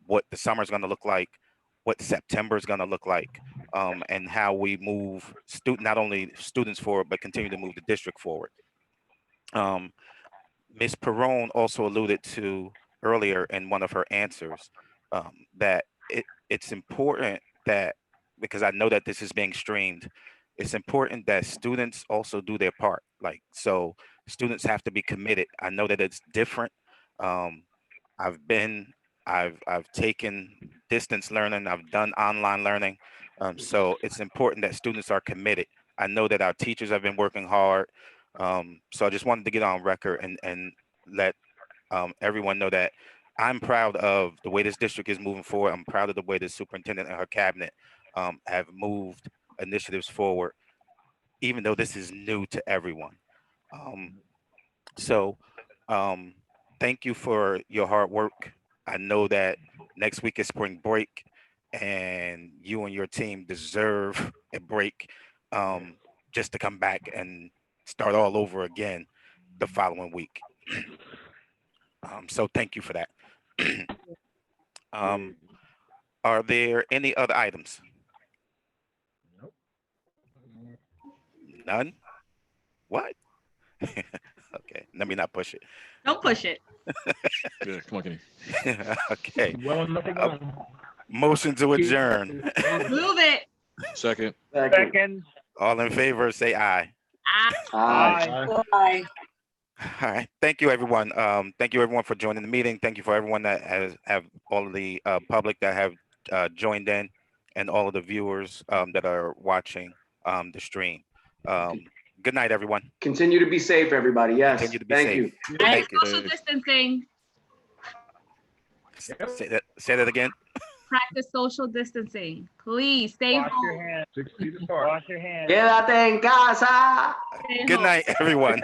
what the summer is going to look like, what September is going to look like, and how we move not only students forward, but continue to move the district forward. Ms. Perrone also alluded to earlier in one of her answers, that it's important that, because I know that this is being streamed, it's important that students also do their part. Like, so students have to be committed. I know that it's different. I've taken distance learning, I've done online learning. So it's important that students are committed. I know that our teachers have been working hard. So I just wanted to get on record and let everyone know that I'm proud of the way this district is moving forward. I'm proud of the way the superintendent and her cabinet have moved initiatives forward, even though this is new to everyone. So thank you for your hard work. I know that next week is spring break, and you and your team deserve a break, just to come back and start all over again the following week. So thank you for that. Are there any other items? None? What? Okay, let me not push it.
Don't push it.
Yeah, come on, Kenny.
Okay.
Well, nothing on.
Motion to adjourn.
Move it.
Second.
Second.
All in favor, say aye.
Aye.
Aye.
All right. Thank you, everyone. Thank you, everyone, for joining the meeting. Thank you for everyone that have all of the public that have joined in, and all of the viewers that are watching the stream. Good night, everyone.
Continue to be safe, everybody. Yes.
Continue to be
Thank
safe.
you.
Thank you.
Social distancing.
Say that again.
Practice social distancing. Please stay
Wash
home.
your hands.
6 feet apart.
Wash your hands.
Quédate en casa.
Stay
Good
home.
night, everyone.